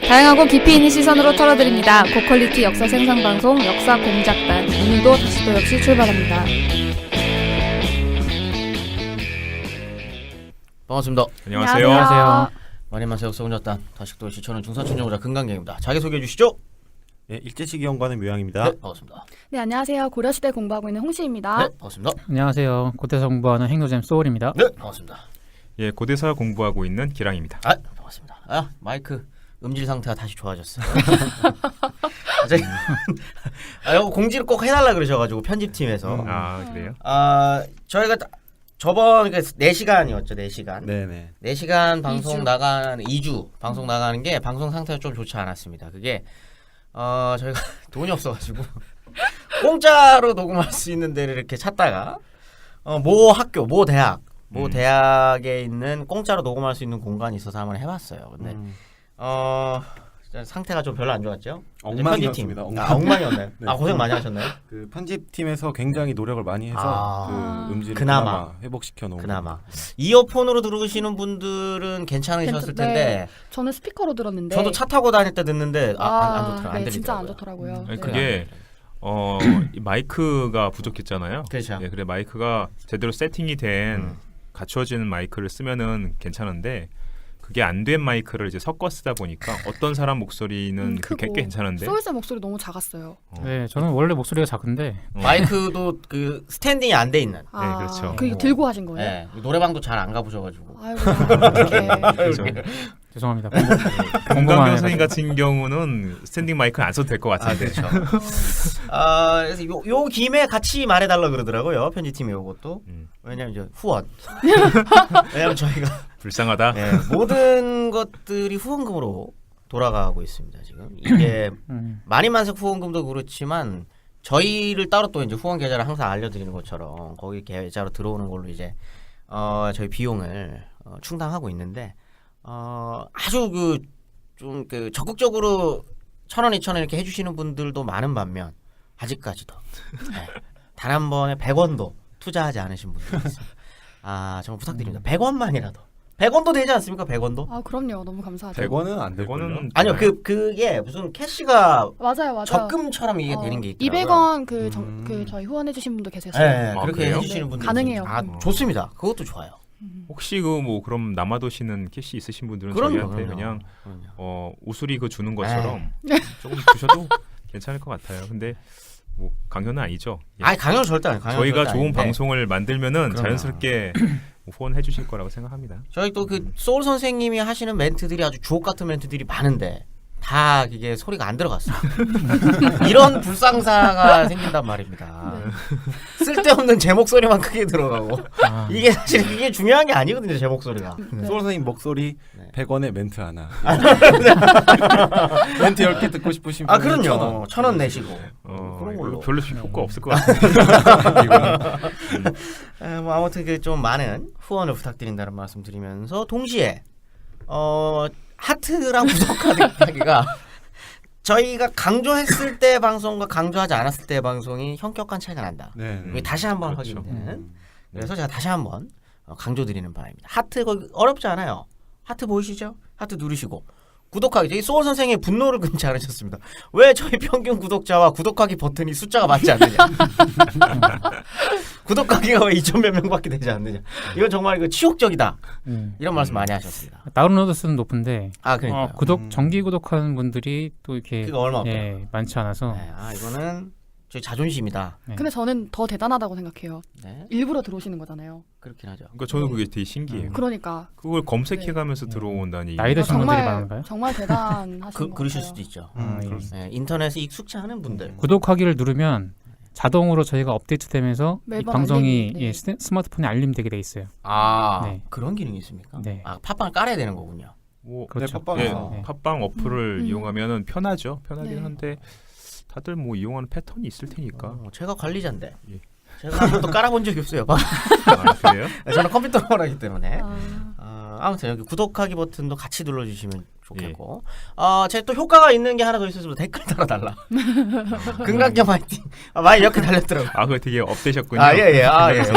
다양하고 깊이 있는 시선으로 털어드립니다. 고퀄리티 역사 생산 방송 역사 공작단. 오늘도 다시 또 역시 출발합니다. 반갑습니다. 안녕하세요. 안녕하세요. 마리만세 역사 공작단 다시 또 시청하는 중사촌 연구자 금강경입니다. 자기소개해 주시죠. 네, 일제시기 연구하는 묘양입니다. 네, 반갑습니다. 네, 안녕하세요. 고려시대 공부하고 있는 홍시입니다. 네, 반갑습니다. 안녕하세요. 고대사 공부하는 행노잼 소울입니다. 네, 반갑습니다. 예, 고대사 공부하고 있는 기랑입니다. 아, 반갑습니다. 아, 마이크 음질 상태가 다시 좋아졌어요. 이거 공지를 꼭 해달라 그러셔가지고 편집팀에서. 아, 그래요? 저희가 저번 4시간이었죠, 4시간. 네네. 4시간 방송 2주. 나가는 2주 방송 나가는 게 방송 상태가 좀 좋지 않았습니다. 그게 저희가 돈이 없어가지고 공짜로 녹음할 수 있는 데를 이렇게 찾다가 모 학교, 모 대학에 있는 공짜로 녹음할 수 있는 공간이 있어서 한번 해봤어요. 근데 상태가 좀 별로 안 좋았죠. 엉망이었습니다. 엉망이었나요? 네. 고생 많이 하셨나요? 그 편집팀에서 굉장히 노력을 많이 해서 그 음질을 그나마 회복시켜 놓은 그나마 이어폰으로 들으시는 분들은 괜찮으셨을 텐데 네, 저는 스피커로 들었는데 저도 차 타고 다닐 때 듣는데 안 좋더라고요. 안 네, 들리더라고요. 진짜 안 좋더라고요. 아니, 네. 그게 이 마이크가 부족했잖아요. 그렇죠. 예, 그래 마이크가 제대로 세팅이 된 갖추어지는 마이크를 쓰면은 괜찮은데 그게 안 된 마이크를 이제 섞어 쓰다 보니까 어떤 사람 목소리는 그게 크고 괜찮은데 소울쌤 목소리 너무 작았어요. 네, 저는 원래 목소리가 작은데 마이크도 그 스탠딩이 안 돼 있는. 그렇죠. 그 들고 하신 거예요? 네, 노래방도 잘 안 가보셔가지고. 아이고, 어떡해. 그렇죠. 죄송합니다. 건강 교수님 같은 경우는 스탠딩 마이크는 안 써도 될 것 같은데. 그렇죠. 그래서 요 김에 같이 말해달라 그러더라고요 편집팀이 요것도. 왜냐면 이제 후원. 왜냐면 저희가 불쌍하다. 네, 모든 것들이 후원금으로 돌아가고 있습니다 지금. 이게 만인만색 후원금도 그렇지만 저희를 따로 또 이제 후원 계좌를 항상 알려드리는 것처럼 거기 계좌로 들어오는 걸로 이제 저희 비용을 충당하고 있는데 아주 좀 적극적으로 1,000원, 2,000원 이렇게 해주시는 분들도 많은 반면 아직까지도 네, 단 한 번에 100원도 투자하지 않으신 분들이 있습니다. 정말 부탁드립니다. 100원만이라도. 100원도 되지 않습니까? 100원도? 아, 그럼요. 너무 감사하죠. 100원은 안 되고요. 그거는 아니요, 그게 무슨 캐시가 맞아요. 적금처럼 이게 되는 게 있더라고요. 200원 그 저희 후원해주신 분도 계세요. 네, 아, 그렇게 그래요? 해주시는 분들 가능해요. 좋습니다. 그것도 좋아요. 혹시 그럼 남아도시는 캐시 있으신 분들은 그럼요, 저희한테 그냥 그럼요. 우수리 주는 것처럼 조금 주셔도 괜찮을 것 같아요. 근데 뭐 강요는 아니죠. 예. 강요 절대 아니에요. 강요 저희가 절대 좋은 아닌데. 방송을 만들면은 그럼요. 자연스럽게 후원해 주실 거라고 생각합니다. 저희 또 소울 선생님이 하시는 멘트들이 아주 주옥 같은 멘트들이 많은데 다 이게 소리가 안 들어갔어요. 이런 불상사가 생긴단 말입니다. 쓸데없는 제 목소리만 크게 들어가고 이게 사실 이게 중요한 게 아니거든요. 제 목소리가. 소울 선생님 목소리 네. 100원에 멘트 하나. 멘트 10개 듣고 싶으신 분은 그럼요. 1,000원 내시고. 그런 이거 걸로. 별로 효과 없을 것 같은데. 이거는. 뭐 아무튼 좀 많은 후원을 부탁드린다는 말씀 드리면서 동시에 하트랑 구독하기가 저희가 강조했을 때 방송과 강조하지 않았을 때 방송이 현격한 차이가 난다. 네. 이게 다시 한번 그렇죠. 확인되는. 그래서 제가 다시 한번 강조드리는 바입니다. 하트 거기 어렵지 않아요. 하트 보이시죠? 하트 누르시고 구독하기. 저희 소울 선생의 분노를 금치 않으셨습니다. 왜 저희 평균 구독자와 구독하기 버튼이 숫자가 맞지 않느냐? 구독하기가 왜 2천 몇 명밖에 되지 않느냐? 이건 정말 이거 치욕적이다. 이런 말씀 많이 하셨습니다. 다운로드 수는 높은데 그러니까요. 정기 구독하는 분들이 또 이렇게 그거 얼마 없더라고요. 많지 않아서 네, 이거는 저희 자존심이다. 네. 근데 저는 더 대단하다고 생각해요. 네, 일부러 들어오시는 거잖아요. 그렇긴 하죠. 그러니까 저는 그게 되게 신기해요. 그러니까 그걸 검색해가면서 들어온다니. 나이 드신 분들이 정말 많은가요? 정말 대단하신 것 그러실 같아요. 수도 있죠. 예. 네, 인터넷에 익숙치 않은 분들. 구독하기를 누르면 자동으로 저희가 업데이트되면서 이 매번 방송이 알림이, 네. 스마트폰에 알림되게 돼 있어요. 네. 네. 그런 기능이 있습니까? 네. 팟빵을 깔아야 되는 거군요. 뭐 그렇죠. 네, 팟빵에서. 예, 팟빵 어플을 이용하면은 편하죠. 편하긴 네. 한데 다들 뭐 이용하는 패턴이 있을 테니까. 제가 관리자인데 예. 제가 한 번도 깔아본 적이 없어요. 그래요? 저는 컴퓨터만 하기 때문에. 아무튼 여기 구독하기 버튼도 같이 눌러주시면 좋겠고 제가 또 효과가 있는 게 하나 더 있어서 댓글 달아달라. 금강경 화이팅. 많이 이렇게 달렸더라고요. 아, 그거 되게 업되셨군요. 예. 역시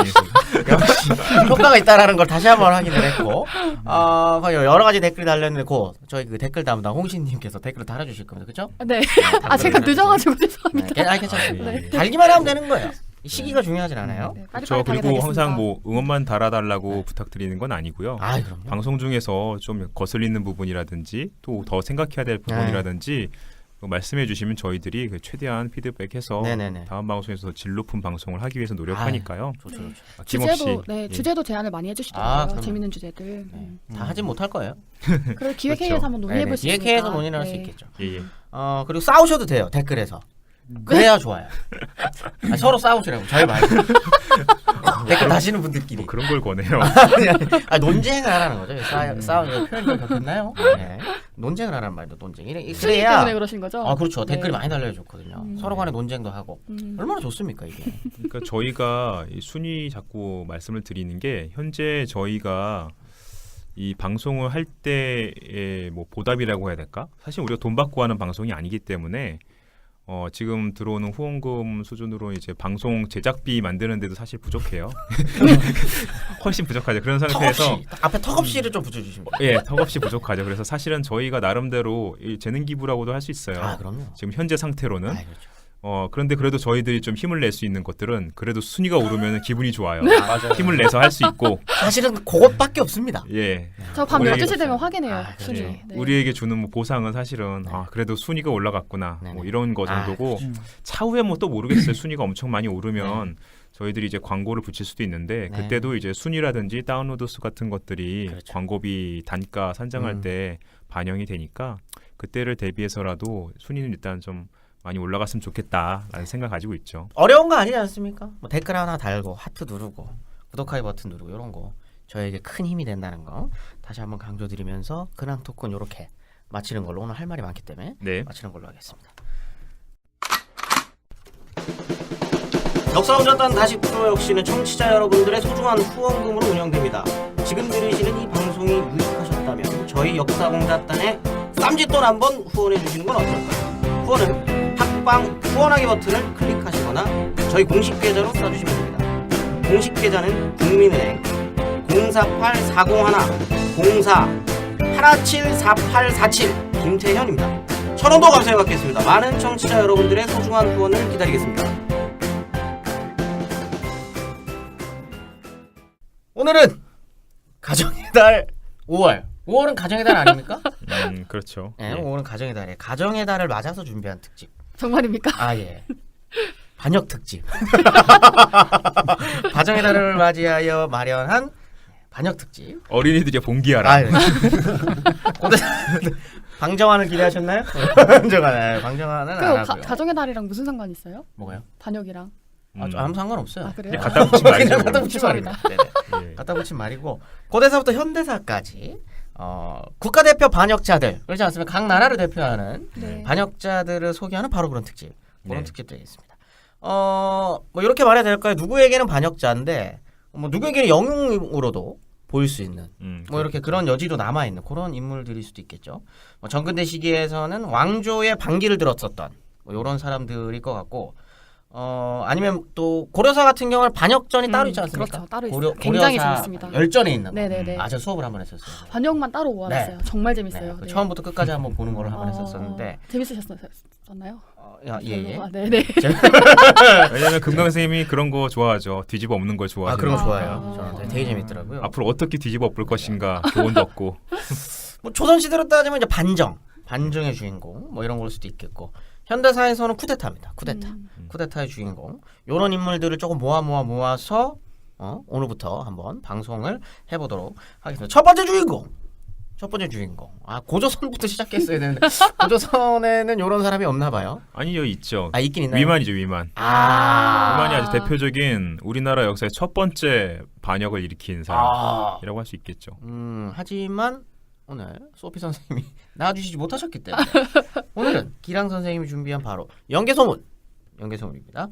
효과가 있다라는 걸 다시 한번 확인을 했고 여러 가지 댓글이 달렸는데 저희 그 댓글 담당 홍신님께서 댓글을 달아주실 겁니다. 그렇죠? 네. 아 제가 늦어가지고 죄송합니다. 괜찮습니다. 네. 달기만 하면 되는 거예요. 시기가 중요하진 않아요. 네, 그렇죠. 빨리빨리 그리고 달리겠습니다. 항상 뭐 응원만 달아달라고 부탁드리는 건 아니고요. 그럼요. 방송 중에서 좀 거슬리는 부분이라든지 또 더 생각해야 될 부분이라든지 말씀해 주시면 저희들이 최대한 피드백해서 네네네. 다음 방송에서 질 높은 방송을 하기 위해서 노력하니까요. 좋죠. 주제도 예. 주제도 제안을 많이 해주시더라고요. 그럼요. 재밌는 주제들. 다 하진 못할 거예요. 그리고 기획회의에서 그렇죠. 한번 논의해볼 수 있으니까. 기획회에서 논의를 할 수 있겠죠. 예. 그리고 싸우셔도 돼요. 댓글에서. 그래야 좋아요. 서로 싸우시라고. 저희 말고. 댓글 다시는 분들끼리. 뭐 그런 걸 권해요. 논쟁을 하라는 거죠. 싸우는 표현이 좀 바뀌었나요? 네. 논쟁을 하라는 말도 논쟁. 순위 그래야. 때문에 그러신 거죠? 그렇죠. 네. 댓글이 많이 달려야 좋거든요. 서로 간에 논쟁도 하고. 얼마나 좋습니까 이게? 그러니까 저희가 이 순위 자꾸 말씀을 드리는 게 현재 저희가 이 방송을 할 때의 뭐 보답이라고 해야 될까? 사실 우리가 돈 받고 하는 방송이 아니기 때문에 지금 들어오는 후원금 수준으로 이제 방송 제작비 만드는데도 사실 부족해요. 훨씬 부족하죠. 그런 상태에서 턱없이 앞에 턱없이를 좀 붙여주시면 돼요. 예, 턱없이 부족하죠. 그래서 사실은 저희가 나름대로 이 재능 기부라고도 할 수 있어요. 그럼요. 지금 현재 상태로는. 그렇죠. 그런데 그래도 저희들이 좀 힘을 낼 수 있는 것들은 그래도 순위가 오르면 기분이 좋아요. 맞아요. 힘을 내서 할 수 있고. 사실은 그것밖에 없습니다. 예. 저 밤 우리에게 12시 되면 확인해요. 그렇죠. 순위. 예. 네. 우리에게 주는 뭐 보상은 사실은 그래도 순위가 올라갔구나. 네네. 뭐 이런 거 정도고 차후에 뭐 또 모르겠어요. 순위가 엄청 많이 오르면 저희들이 이제 광고를 붙일 수도 있는데 네. 그때도 이제 순위라든지 다운로드 수 같은 것들이 그렇죠. 광고비 단가 산정할 때 반영이 되니까 그때를 대비해서라도 순위는 일단 좀 많이 올라갔으면 좋겠다라는 생각 가지고 있죠. 어려운 거 아니지 않습니까? 뭐 댓글 하나 달고 하트 누르고 구독하기 버튼 누르고 이런 거 저에게 큰 힘이 된다는 거 다시 한번 강조드리면서 근황 토크는 이렇게 마치는 걸로 오늘 할 말이 많기 때문에 네. 마치는 걸로 하겠습니다. 역사운전단 다시 프로 역시는 청취자 여러분들의 소중한 후원금으로 운영됩니다. 지금 들으시는 이 방송이 유익하셨다면 저희 역사공작단에 쌈짓돈 한번 후원해 주시는 건 어떨까요? 후원은 팟빵 후원하기 버튼을 클릭하시거나 저희 공식 계좌로 써주시면 됩니다. 공식 계좌는 국민은행 048-4001-04-174847 김태현입니다. 1,000원도 감사해 받겠습니다. 많은 청취자 여러분들의 소중한 후원을 기다리겠습니다. 오늘은 가정의 달 5월. 5월은 가정의 달 아닙니까? 그렇죠. 네, 예. 5월은 가정의 달이에요. 가정의 달을 맞아서 준비한 특집. 정말입니까? 예. 반역 특집. 가정의 달을 맞이하여 마련한 반역 특집. 어린이들이 봉기하라. 고대 방정환을 기대하셨나요? 방정환은 안 하고요. 가정의 달이랑 무슨 상관이 있어요? 뭐가요? 반역이랑. 아무 상관없어요. 아 그래요? 그냥 갖다 붙인 말이죠. 그냥 갖다 붙인 죄송합니다. 말입니다. 네네. 예. 갖다 붙인 말이고 고대사부터 현대사까지 국가대표 반역자들 그렇지 않습니까? 각 나라를 대표하는 네. 반역자들을 소개하는 바로 그런 특집. 그런 네. 특집 되겠습니다. 뭐 이렇게 말해야 될까요? 누구에게는 반역자인데 뭐 누구에게는 영웅으로도 보일 수 있는 뭐 이렇게 그런 여지도 남아 있는 그런 인물들일 수도 있겠죠. 뭐 전근대 시기에서는 왕조의 반기를 들었었던 뭐 이런 사람들일 것 같고. 아니면 또 고려사 같은 경우는 반역전이 따로 있지 않습니까? 그렇죠. 따로 있어요. 굉장히 재밌습니다. 열전에 있는 거. 네네네. 저 수업을 한번 했었어요. 반역만 따로 모아놨어요. 네. 정말 재밌어요. 네. 네. 처음부터 끝까지 한번 보는 걸로 한번 했었었는데 재밌으셨나요? 예. 아, 네네. 왜냐면 금강 선생님이 그런 거 좋아하죠. 뒤집어 엎는 걸 좋아하죠. 그런 거 아. 좋아해요. 저는 되게 재밌더라고요. 앞으로 어떻게 뒤집어 엎을 것인가 교훈도 없고. 뭐 조선 시대로 따지면 이제 반정의 주인공 뭐 이런 걸 수도 있겠고 현대사에서는 쿠데타입니다. 쿠데타의 주인공 이런 인물들을 조금 모아서 오늘부터 한번 방송을 해보도록 하겠습니다. 첫 번째 주인공. 고조선부터 시작했어야 되는데 고조선에는 이런 사람이 없나 봐요. 아니요, 있죠. 있긴 있나요? 위만이죠, 위만. 위만이 아주 대표적인 우리나라 역사의 첫 번째 반역을 일으킨 사람이라고 할 수 있겠죠. 하지만 오늘 소피 선생님이 나와주시지 못하셨기 때문에 오늘은 기랑 선생님이 준비한 바로 연개소문입니다.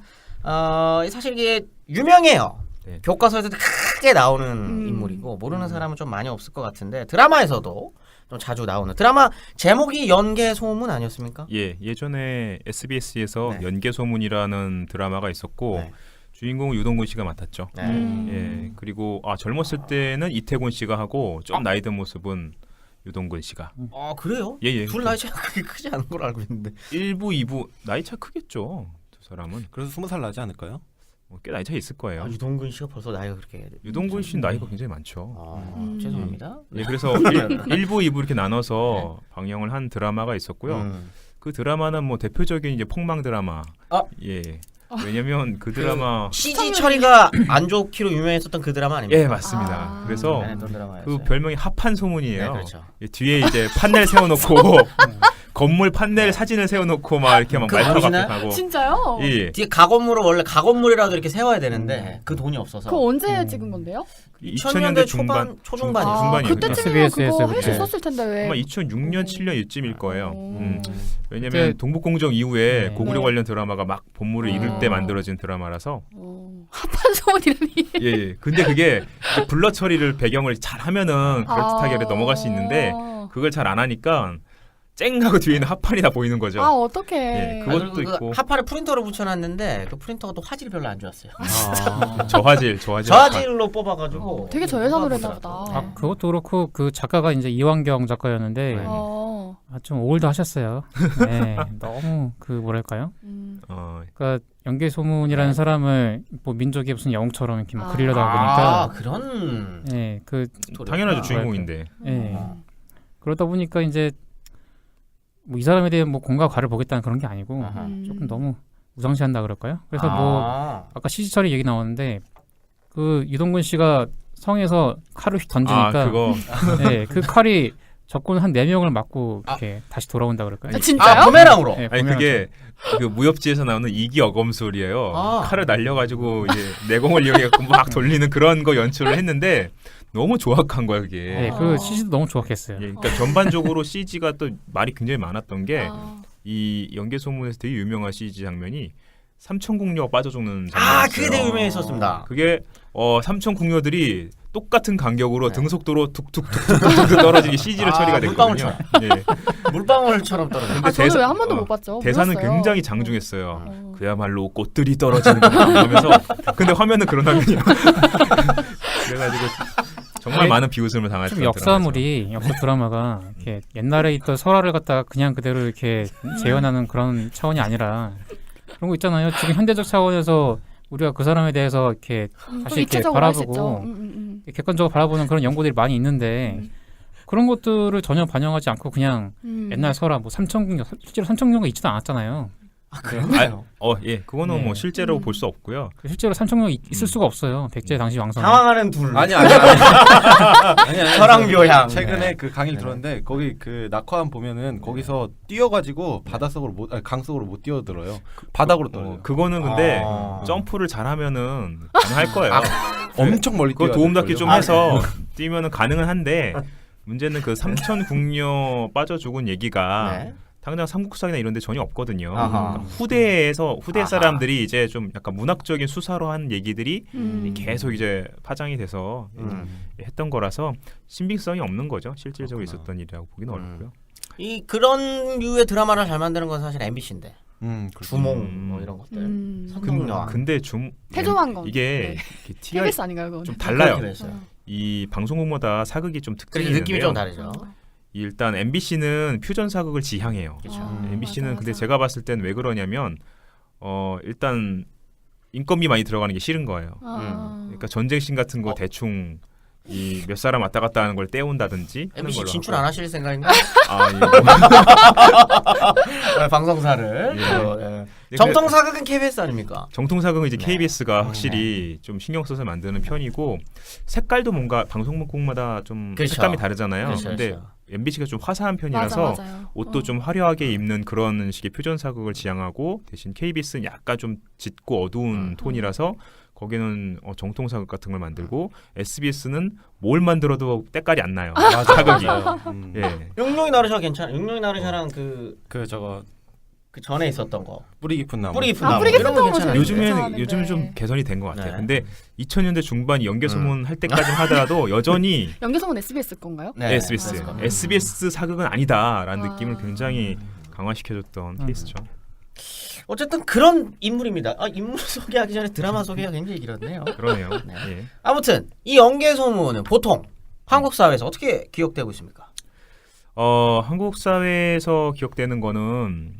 사실 이게 유명해요. 네. 교과서에서도 크게 나오는 인물이고 모르는 사람은 좀 많이 없을 것 같은데 드라마에서도 좀 자주 나오는 드라마 제목이 연개 소문 아니었습니까? 예, 예전에 SBS에서 네. 연개소문이라는 드라마가 있었고 네. 주인공은 유동근 씨가 맡았죠. 네. 예, 그리고 젊었을 때는 이태곤 씨가 하고 좀 나이 든 모습은 유동근 씨가. 그래요? 예, 예. 둘 나이 차이가 그렇게 크지 않은 걸로 알고 있는데 1부, 2부 나이 차 크겠죠. 두 사람은 그래서 20살 나지 않을까요? 꽤 나이 차 있을 거예요. 유동근 씨가 벌써 나이가 그렇게 유동근 씨는 나이가 굉장히 많죠. 죄송합니다. 예, 그래서 1부, 2부 이렇게 나눠서 방영을 한 드라마가 있었고요. 그 드라마는 뭐 대표적인 이제 폭망 드라마. 예. 왜냐면 그 드라마 CG 처리가 안 좋기로 유명했었던 그 드라마 아닙니까? 예, 맞습니다. 그래서 했던 드라마였어요. 그 별명이 합판 소문이에요. 네, 그렇죠. 예, 뒤에 이제 판넬 세워놓고 건물 판넬 사진을 세워놓고 막 이렇게 막 그거 말파 보시나요? 각하고. 진짜요? 예. 뒤에 가건물을 원래 가건물이라도 이렇게 세워야 되는데 그 돈이 없어서 그거 언제 찍은 건데요? 2000년대 초반 초중반이요. 중반이요. 그때쯤이면 SBS에서 그거 할 수 그때. 있었을 텐데 왜? 아마 2006년 7년 이쯤일 거예요. 왜냐면 그때- 동북공정 이후에 네. 고구려 네. 관련 드라마가 막 본물을 이룰 때 어. 만들어진 드라마라서 합판 소문이라니. 예, 예. 근데 그게 그 블러 처리를 배경을 잘 하면은 그럴듯하게 넘어갈 수 있는데 그걸 잘 안 하니까 쨍 하고 뒤에 있는 합판이 다 보이는 거죠. 어떡해. 예, 그것도 그 있고. 하파를 프린터로 붙여놨는데 그 프린터가 또 화질이 별로 안 좋았어요. 저화질. 저화질로 뽑아가지고 되게 저예산으로 했나 뽑아보더라고요. 보다. 네. 그것도 그렇고 그 작가가 이제 이완경 작가였는데 네. 좀 올드하셨어요. 네, 너무 그 뭐랄까요? 그러니까 연개 소문이라는 네. 사람을 뭐 민족의 무슨 영웅처럼 이렇게 막 그리려다 보니까 그런 예, 그 당연하죠, 주인공인데. 예. 그러다 보니까 이제 뭐 이 사람에 대한 뭐 공과 과를 보겠다는 그런 게 아니고 조금 너무 우상시한다 그럴까요? 그래서 뭐 아까 CG 처리 얘기 나오는데 그 유동근 씨가 성에서 칼을 휙 던지니까 그거 예, 그 칼이 적군 한 4명을 맞고 이렇게 다시 돌아온다 그럴까요? 진짜요? 부메랑으로. 예, 아니 보면 그게 그 무협지에서 나오는 이기 어검술이에요. 칼을 날려가지고 이제 내공을 이용해갖고 막 돌리는 그런 거 연출을 했는데 너무 조악한 거야 그게. 예, 그 CG도 너무 조악했어요. 예, 그러니까 전반적으로 CG가 또 말이 굉장히 많았던 게 이 연개 소문에서 되게 유명한 CG 장면이 삼천궁녀가 빠져 죽는 장면이었어요. 그게 되게 유명했었습니다. 그게 삼천궁녀들이 똑같은 간격으로 등속도로 툭툭툭툭툭 떨어지게 CG로 처리가 됐거든요. 예. 물방울처럼 떨어져. 근데 저는 왜 한 번도 못 봤죠? 대사는 몰랐어요. 굉장히 장중했어요. 그야말로 꽃들이 떨어지는 거 하면서 근데 화면은 그런 화면이야. 그래가지고 정말 많은 비웃음을 당했던 좀 역사물이 역사 드라마가 이렇게 옛날에 있던 설화를 갖다가 그냥 그대로 이렇게 재현하는 그런 차원이 아니라 그런 거 있잖아요. 지금 현대적 차원에서 우리가 그 사람에 대해서 이렇게 다시 이렇게 바라보고 객관적으로 바라보는 그런 연구들이 많이 있는데 그런 것들을 전혀 반영하지 않고 그냥 옛날 설화 뭐 삼천궁녀 실제로 삼천궁녀가 있지도 않았잖아요. 그런가요? 예, 그거는 네. 뭐 실제로 볼 수 없고요. 실제로 삼천궁녀 있을 수가 없어요. 백제 당시 왕성. 당황하는 둘. 아니 설왕묘향. 최근에 그 강의를 들었는데 거기 그 낙화암 보면은 거기서 뛰어가지고 바닷속으로 강속으로 못 뛰어들어요. 바닥으로 떨어요. 그거는 근데 점프를 잘하면은 가능할 거예요. 엄청 멀리 그거 뛰어야 도움닫기 될걸요? 좀 해서 뛰면은 가능은 한데 문제는 그 삼천궁녀 빠져 죽은 얘기가 네. 당장 삼국사나 이런 데 전혀 없거든요. 아하. 그러니까 후대 사람들이 이제 좀 약간 문학적인 수사로 한 얘기들이 계속 이제 파장이 돼서 했던 거라서 신빙성이 없는 거죠. 실질적으로 있었던 일이라고 보기는 어렵고요. 이 그런 류의 드라마를 잘 만드는 건 사실 MBC인데 그렇죠. 주몽 뭐 이런 것들. 성룡여왕. 근데 태조왕건. 이게 TR KBS 아닌가요, 그건? 좀 달라요. 그렇게 됐어요. 이 방송국마다 사극이 좀 특징이 그렇게 느낌이 있는데요. 좀 다르죠. 일단 MBC는 퓨전 사극을 지향해요. 그렇죠. MBC는 맞아, 근데 맞아. 제가 봤을 땐 왜 그러냐면 일단 인건비 많이 들어가는 게 싫은 거예요. 그러니까 전쟁씬 같은 거 대충 이 몇 사람 왔다 갔다 하는 걸 떼온다든지 하는 MBC 걸로 진출 하고. 안 하실 생각인가? 예. 방송사를. 예. 정통 사극은 KBS 아닙니까? 정통 사극은 이제 네. KBS가 확실히 좀 신경 써서 만드는 편이고 색깔도 뭔가 방송국마다 좀 그렇죠. 색감이 다르잖아요. 그렇죠, 근데 그렇죠. MBC가 좀 화사한 편이라서 맞아요. 옷도 좀 화려하게 입는 그런 식의 표전 사극을 지향하고 대신 KBS는 약간 좀 짙고 어두운 톤이라서 거기는 정통 사극 같은 걸 만들고 SBS는 뭘 만들어도 때깔이 안 나요. 사극이. 예. 용룡이 나르샤 괜찮아. 용룡이 나르샤랑 그 그 저거 그 전에 있었던 거. 뿌리 깊은 나무. 뿌리 깊은 아, 나무. 뿌리 깊은 이런 거 나무 괜찮아요. 재밌- 요즘은 괜찮았는데. 요즘 좀 개선이 된 것 같아요. 네. 근데 2000년대 중반 연계 소문 할 때까지 하더라도 여전히 연계성은 SBS 건가요? 네. SBS 아. SBS 사극은 아니다라는 아. 느낌을 굉장히 강화시켜줬던 케이스죠. 어쨌든 그런 인물입니다. 인물 소개하기 전에 드라마 소개가 굉장히 길었네요. 그러네요. 네. 예. 아무튼 이 연계 소문은 보통 한국 사회에서 어떻게 기억되고 있습니까? 한국 사회에서 기억되는 거는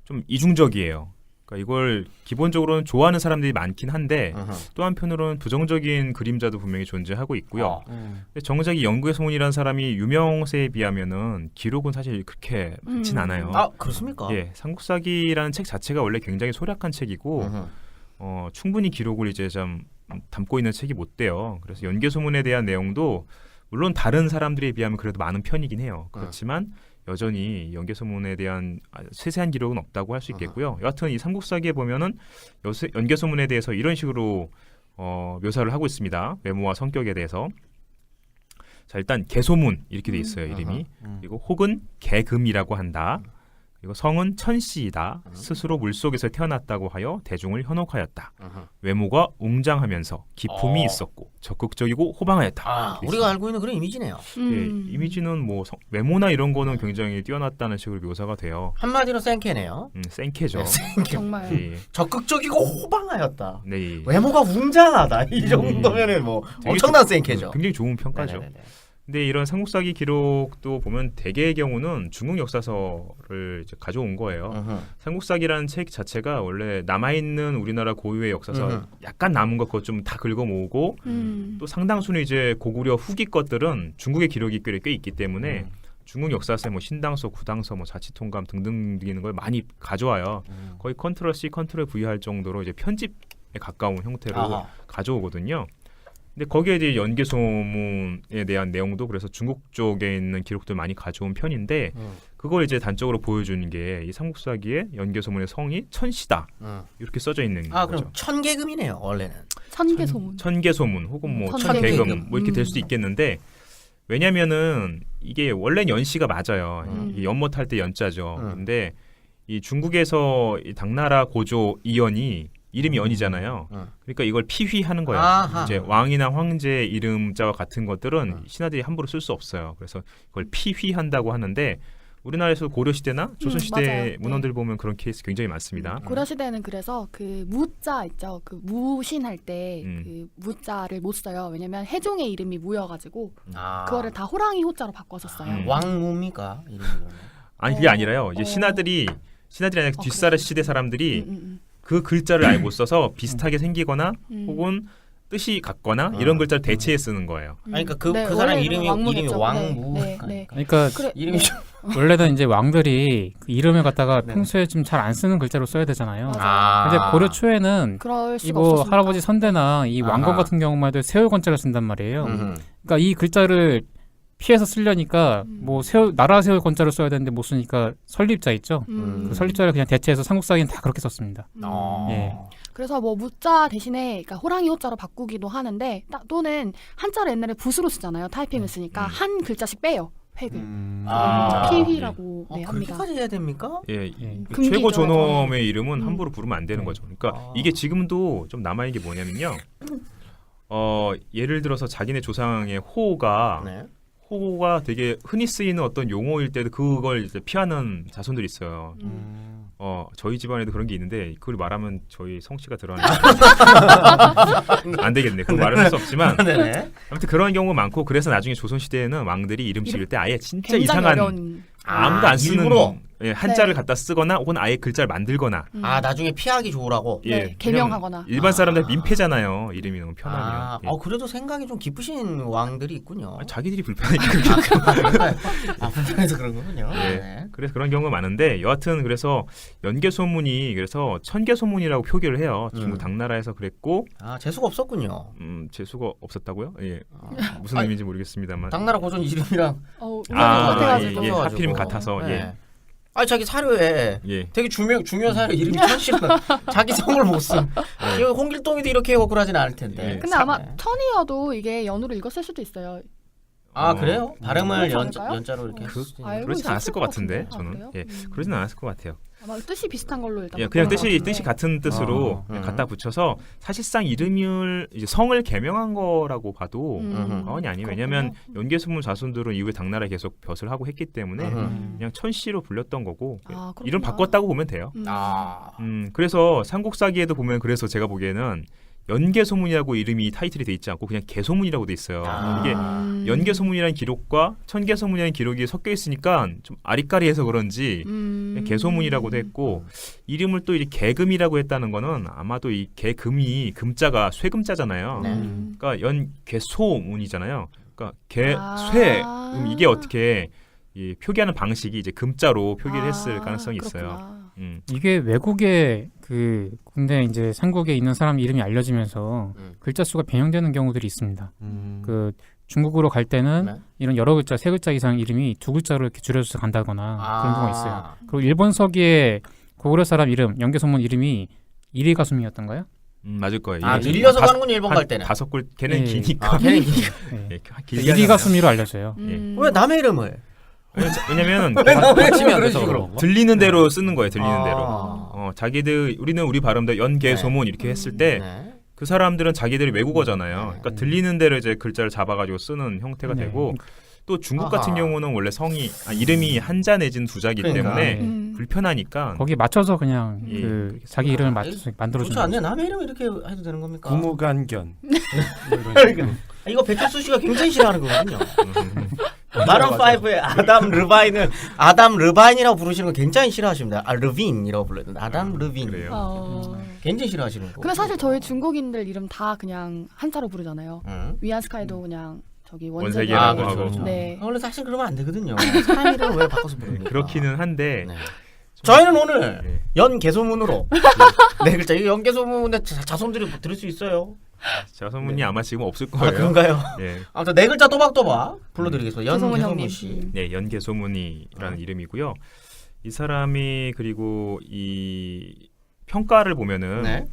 좀 이중적이에요. 그러니까 이걸 기본적으로는 좋아하는 사람들이 많긴 한데 또 한편으로는 부정적인 그림자도 분명히 존재하고 있고요. 근데 정작 이 연구의 소문이라는 사람이 유명세에 비하면은 기록은 사실 그렇게 많진 않아요. 그렇습니까? 예, 삼국사기라는 책 자체가 원래 굉장히 소략한 책이고 충분히 기록을 이제 좀 담고 있는 책이 못 돼요. 그래서 연계 소문에 대한 내용도 물론 다른 사람들에 비하면 그래도 많은 편이긴 해요. 그렇지만 여전히 연계 소문에 대한 세세한 기록은 없다고 할 수 있겠고요. 여하튼 이 삼국사기에 보면은 연계 소문에 대해서 이런 식으로 묘사를 하고 있습니다. 외모와 성격에 대해서. 자, 일단 개소문 이렇게 돼 있어요, 이름이. 그리고 혹은 개금이라고 한다. 그리고 성은 천씨이다. 스스로 물속에서 태어났다고 하여 대중을 현혹하였다. 외모가 웅장하면서 기품이 있었고 적극적이고 호방하였다. 이렇게 우리가 알고 있는 그런 이미지네요. 예, 이미지는 뭐 외모나 이런 거는 굉장히 뛰어났다는 식으로 묘사가 돼요. 한마디로 생캐네요. 생캐죠. 정말. 예, 적극적이고 호방하였다. 네. 외모가 웅장하다. 이 정도면은 뭐 되게 엄청난 생캐죠. 굉장히 좋은 평가죠. 네네네. 근데 이런 삼국사기 기록도 보면 대개의 경우는 중국 역사서를 이제 가져온 거예요. 삼국사기라는 책 자체가 원래 남아있는 우리나라 고유의 역사서 약간 남은 것 그거 좀 다 긁어 모으고 또 상당수는 이제 고구려 후기 것들은 중국의 기록이 꽤 있기 때문에 중국 역사서에 뭐 신당서, 구당서, 뭐 자치통감 등등 있는 걸 많이 가져와요. 거의 컨트롤 C, 컨트롤 V 할 정도로 이제 편집에 가까운 형태로 아하. 가져오거든요. 근데 거기에 이제 연계 소문에 대한 내용도 그래서 중국 쪽에 있는 기록들 많이 가져온 편인데 그걸 이제 단적으로 보여주는 게 이 삼국사기의 연계 소문의 성이 천시다 이렇게 써져 있는 거죠. 그럼 천계금이네요. 원래는. 천개 소문. 천계 소문 혹은 뭐 천계금. 천계금 뭐 이렇게 될 수도 있겠는데 왜냐면은 이게 원래는 연시가 맞아요. 이게 연못 할 때 연자죠. 근데 이 중국에서 이 당나라 고조 이연이 이름이 연이잖아요. 그러니까 이걸 피휘하는 거예요. 아하. 이제 왕이나 황제 이름자와 같은 것들은 신하들이 함부로 쓸 수 없어요. 그래서 그걸 피휘한다고 하는데 우리나라에서 고려 시대나 조선 시대 맞아요. 문헌들 보면 그런 케이스 굉장히 많습니다. 고려 시대는 그래서 그 무자 있죠. 그 무신할 때 그 무자를 못 써요. 왜냐면 해종의 이름이 무여가지고 그거를 다 호랑이 호자로 바꿨었어요. 왕무입니까? 이름이 그러면. 아니 그게 아니라요. 이제 신하들이 아니라 뒷사람 시대 사람들이 그 글자를 알고 써서 비슷하게 생기거나 혹은 뜻이 같거나 이런 글자를 대체해 쓰는 거예요. 아니, 그러니까 그 네, 사람 원래는 이름이 왕무겠죠. 왕무. 네, 네. 그러니까 그래, 이름이 좀 원래는 이제 왕들이 그 이름을 갖다가 네. 평소에 좀 잘 안 쓰는 글자로 써야 되잖아요. 맞아요. 근데 고려 초에는 그럴 수가 이뭐 없었으니까. 할아버지 선대나 이 왕건 아하. 같은 경우만 해도 세월건자를 쓴단 말이에요. 그러니까 이 글자를 피해서 쓰려니까 뭐 나라 세월 건자를 써야 되는데 못 쓰니까 설립자 있죠. 그 설립자를 그냥 대체해서 삼국사기는 다 그렇게 썼습니다. 예. 그래서 뭐 무자 대신에 그러니까 호랑이 호자로 바꾸기도 하는데 또는 한자를 옛날에 붓으로 쓰잖아요. 타이핑을 쓰니까 한 글자씩 빼요. 획을. 피휘라고 네, 합니다. 그렇게까지 해야 됩니까? 예, 예. 그 금기죠. 최고 존엄의 이름은 함부로 부르면 안 되는 거죠. 그러니까 아. 이게 지금도 좀 남아 있는 게 뭐냐면요. 예를 들어서 자기네 조상의 호가 네. 호가 되게 흔히 쓰이는 어떤 용어일 때도 그걸 이제 피하는 자손들이 있어요. 저희 집안에도 그런 게 있는데 그걸 말하면 저희 성씨가 드러나니까 안 되겠네. 그걸 말을 할 수 없지만 네네. 아무튼 그런 경우가 많고 그래서 나중에 조선 시대에는 왕들이 이름 지을 때 아예 진짜 굉장히 이상한 어려운. 아무도 안 쓰는 일부러? 한자를 네. 갖다 쓰거나 혹은 아예 글자를 만들거나 나중에 피하기 좋으라고. 예, 네, 개명하거나. 그냥 일반 사람들 민폐잖아요. 이름이 너무 편하면. 예. 그래도 생각이 좀 깊으신 왕들이 있군요. 아니, 자기들이 불편하니까. 불편해서 그런 거군요. 예. 네. 그래서 그런 경우가 많은데 여하튼 그래서 연계 소문이 그래서 천계 소문이라고 표기를 해요. 중국 당나라에서 그랬고 재수가 없었군요. 재수가 없었다고요? 예. 무슨 아니, 의미인지 모르겠습니다만. 당나라 고전 이름이랑 같아가지고. 예, 하필이면 같아서 예. 자기 사료에 예. 되게 중요한 사료 이름이 천씨는 자기 성을 못 쓴. 이거 홍길동이도 이렇게 억울하진 않을 텐데. 예. 근데 아마 천이어도 이게 연으로 읽었을 수도 있어요. 아 그래요? 발음을 그렇지 않을까요? 연자로 이렇게 그- 했을 수 있는- 알고 그러진 않았을 것 같은데 아, 저는. 그래요? 예, 그러진 않았을 것 같아요. 아마 뜻이 비슷한 걸로 일단. 예, 그냥 바꾼 것 같은데. 뜻이 같은 뜻으로 그냥 갖다 붙여서 사실상 이름을 이제 성을 개명한 거라고 봐도 과언이 아니에요. 왜냐하면 연개소문 자손들은 이후에 당나라에 계속 벼슬 하고 했기 때문에 그냥 천씨로 불렸던 거고 아, 그렇구나. 이름 바꿨다고 보면 돼요. 아 그래서 삼국사기에도 보면 그래서 제가 보기에는 연개소문이라고 이름이 타이틀이 돼 있지 않고 그냥 개소문이라고 돼 있어요. 아. 이게 연개소문이라는 기록과 천개소문이라는 기록이 섞여 있으니까 좀 아리까리해서 그런지 그냥 개소문이라고도 했고 이름을 또 이제 개금이라고 했다는 거는 아마도 이 개금이 금자가 쇠금자잖아요. 네. 그러니까 연개소문이잖아요. 그러니까 아. 개쇠 이게 어떻게 이 표기하는 방식이 이제 금자로 표기를 했을 아, 가능성이 있어요. 그렇구나. 이게 외국에 그 군대 이제 삼국에 있는 사람 이름이 알려지면서 글자 수가 변형되는 경우들이 있습니다. 그 중국으로 갈 때는 네. 이런 여러 글자, 세 글자 이상 이름이 두 글자로 이렇게 줄여서 간다거나 그런 경우가 있어요. 아. 그리고 일본 서기의 고구려 사람 이름, 연개소문 이름이 이리가숨이었던가요? 맞을 거예요. 아 이게 밀려서 다- 가는군 일본 갈 때는. 다섯 글 걔는 예. 기니까. 아 걔는 기- 네. 예, 길게 이리가숨이로 알려져요. 왜 남의 이름을? 왜냐면 왜 치면 안 그런 돼서 식으로? 그런 거? 들리는 대로 쓰는 거예요. 들리는 아. 대로. 자기들 우리는 우리 발음대로 연개소문 이렇게 했을 때 그 네. 사람들은 자기들이 외국어잖아요. 그러니까 들리는 대로 이제 글자를 잡아가지고 쓰는 형태가 네. 되고 또 중국 아하. 같은 경우는 원래 이름이 한자 내지는 두자이기 그러니까. 때문에 네. 불편하니까 거기에 맞춰서 그냥 예, 그 그렇게 자기 이름을 아, 맞춰서 만들어주는 그렇지 않네. 거죠. 남의 이름 이렇게 해도 되는 겁니까? 구무간견. 아, 이거 배철수 씨가 굉장히 싫어하는 거거든요. 마룬 5의 아담 르바인은 아담 르바인이라고 부르시는 거 굉장히 싫어하십니다. 아 르빈이라고 불러요. 아담 르빈. 그래요. 굉장히 싫어하시는 거. 근데 사실 저희 중국인들 이름 다 그냥 한자로 부르잖아요. 응. 위안스카이도 그냥 저기 원색이라고 원색이라고. 하고. 네. 원래 사실 그러면 안 되거든요. 사람 이름을 왜 바꿔서 부릅니까? 그렇기는 한데 네. 저희는 오늘 네. 연개소문으로 네 글자 이 연개소문의 자손들이 들을 수 있어요. 자소문이 아마 지금 없을 아 거예요. 그런가요? 예. 아무튼 네 글자 또박또박 불러드리겠습니다. 개소문 연개소문 형님. 씨. 네, 연개소문이라는 이름이고요. 이 사람이 그리고 이 평가를 보면은 네.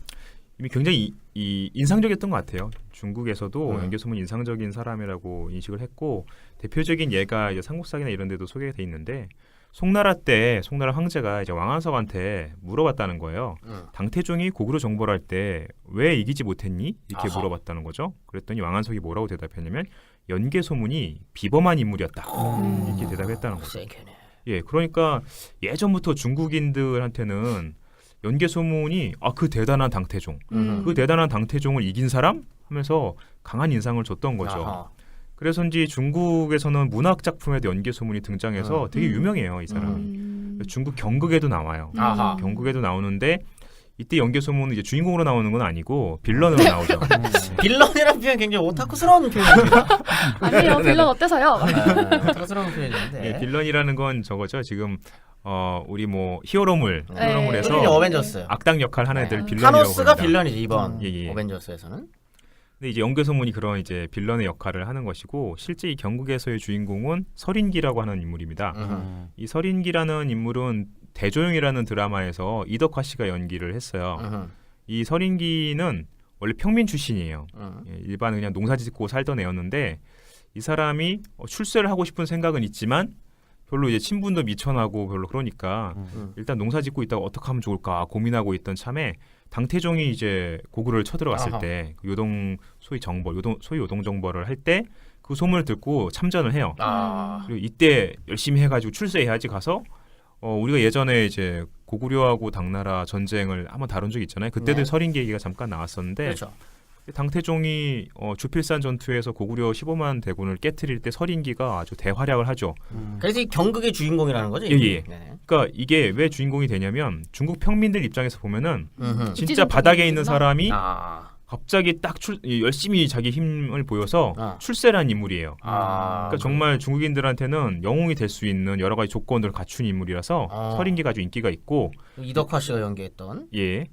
이미 굉장히 이 인상적이었던 것 같아요. 중국에서도 네. 연개소문 인상적인 사람이라고 인식을 했고 대표적인 예가 이제 삼국사기나 이런 데도 소개가 돼 있는데 송나라 때 송나라 황제가 이제 왕한석한테 물어봤다는 거예요. 당태종이 고구려 정벌 할 때 왜 이기지 못했니? 이렇게 아하. 물어봤다는 거죠. 그랬더니 왕한석이 뭐라고 대답했냐면 연개소문이 비범한 인물이었다. 이렇게 대답했다는 거죠. 세게네. 예, 그러니까 예전부터 중국인들한테는 연개소문이 그 대단한 당태종, 그 대단한 당태종을 이긴 사람 하면서 강한 인상을 줬던 거죠. 아하. 그래서인지 중국에서는 문학 작품에도 연개소문이 등장해서 되게 유명해요, 이 사람. 중국 경극에도 나와요. 아하. 경극에도 나오는데 이때 연개소문은 이제 주인공으로 나오는 건 아니고 빌런으로 나오죠. 빌런이라는 표현 굉장히 오타쿠스러운 표현입니다. 아니에요. 빌런 어때서요? 오타쿠스러운 표현인데. 예, 빌런이라는 건 저거죠. 지금 우리 뭐 히어로물에서 그러니까 어벤져스. 악당 역할 하는 애들 네. 빌런이라고 타노스가 부릅니다. 빌런이지 이번 예, 예. 어벤져스에서는. 근데 이제 연개소문이 그런 이제 빌런의 역할을 하는 것이고 실제 이 경극에서의 주인공은 설인기라고 하는 인물입니다. 이 설인기라는 인물은 대조영이라는 드라마에서 이덕화 씨가 연기를 했어요. 이 설인기는 원래 평민 출신이에요. 예, 일반 그냥 농사짓고 살던 애였는데 이 사람이 출세를 하고 싶은 생각은 있지만 별로 이제 친분도 미천하고 별로 그러니까 일단 농사짓고 있다가 어떻게 하면 좋을까 고민하고 있던 참에 당태종이 이제 고구려를 쳐들어갔을 아하. 때 그 요동 소위 정벌, 소위 요동 정벌을 할 때 그 소문을 듣고 참전을 해요. 아. 그리고 이때 열심히 해가지고 출세해야지 가서 우리가 예전에 이제 고구려하고 당나라 전쟁을 한번 다룬 적이 있잖아요. 그때도 네. 설인기 얘기가 잠깐 나왔었는데 그렇죠. 당태종이 주필산 전투에서 고구려 15만 대군을 깨트릴 때 설인기가 아주 대활약을 하죠. 그래서 이 경극의 주인공이라는 거죠. 예, 예. 네. 그러니까 이게 왜 주인공이 되냐면 중국 평민들 입장에서 보면은 진짜 이지적인 바닥에 있는 인물이구나. 사람이 아. 갑자기 딱 열심히 자기 힘을 보여서 아. 출세를 한 인물이에요. 아. 그러니까 정말 중국인들한테는 영웅이 될 수 있는 여러 가지 조건들을 갖춘 인물이라서 아. 설인기가 아주 인기가 있고 이덕화 씨가 연기했던. 예.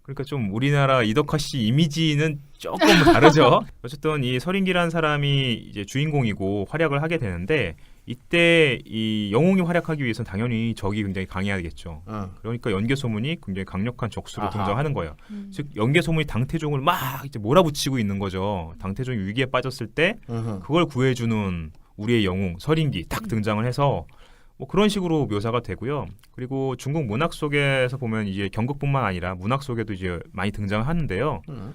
그러니까 좀 우리나라 이덕화 씨 이미지는 조금 다르죠. 어쨌든 이 설인기라는 사람이 이제 주인공이고 활약을 하게 되는데 이때 이 영웅이 활약하기 위해서는 당연히 적이 굉장히 강해야겠죠. 응. 그러니까 연개 소문이 굉장히 강력한 적수로 아하. 등장하는 거예요. 즉 연개 소문이 당태종을 막 이제 몰아붙이고 있는 거죠. 당태종이 위기에 빠졌을 때 응. 그걸 구해주는 우리의 영웅 서린기 딱 등장을 해서 뭐 그런 식으로 묘사가 되고요. 그리고 중국 문학 속에서 보면 이제 경극뿐만 아니라 문학 속에도 이제 많이 등장하는데요. 응.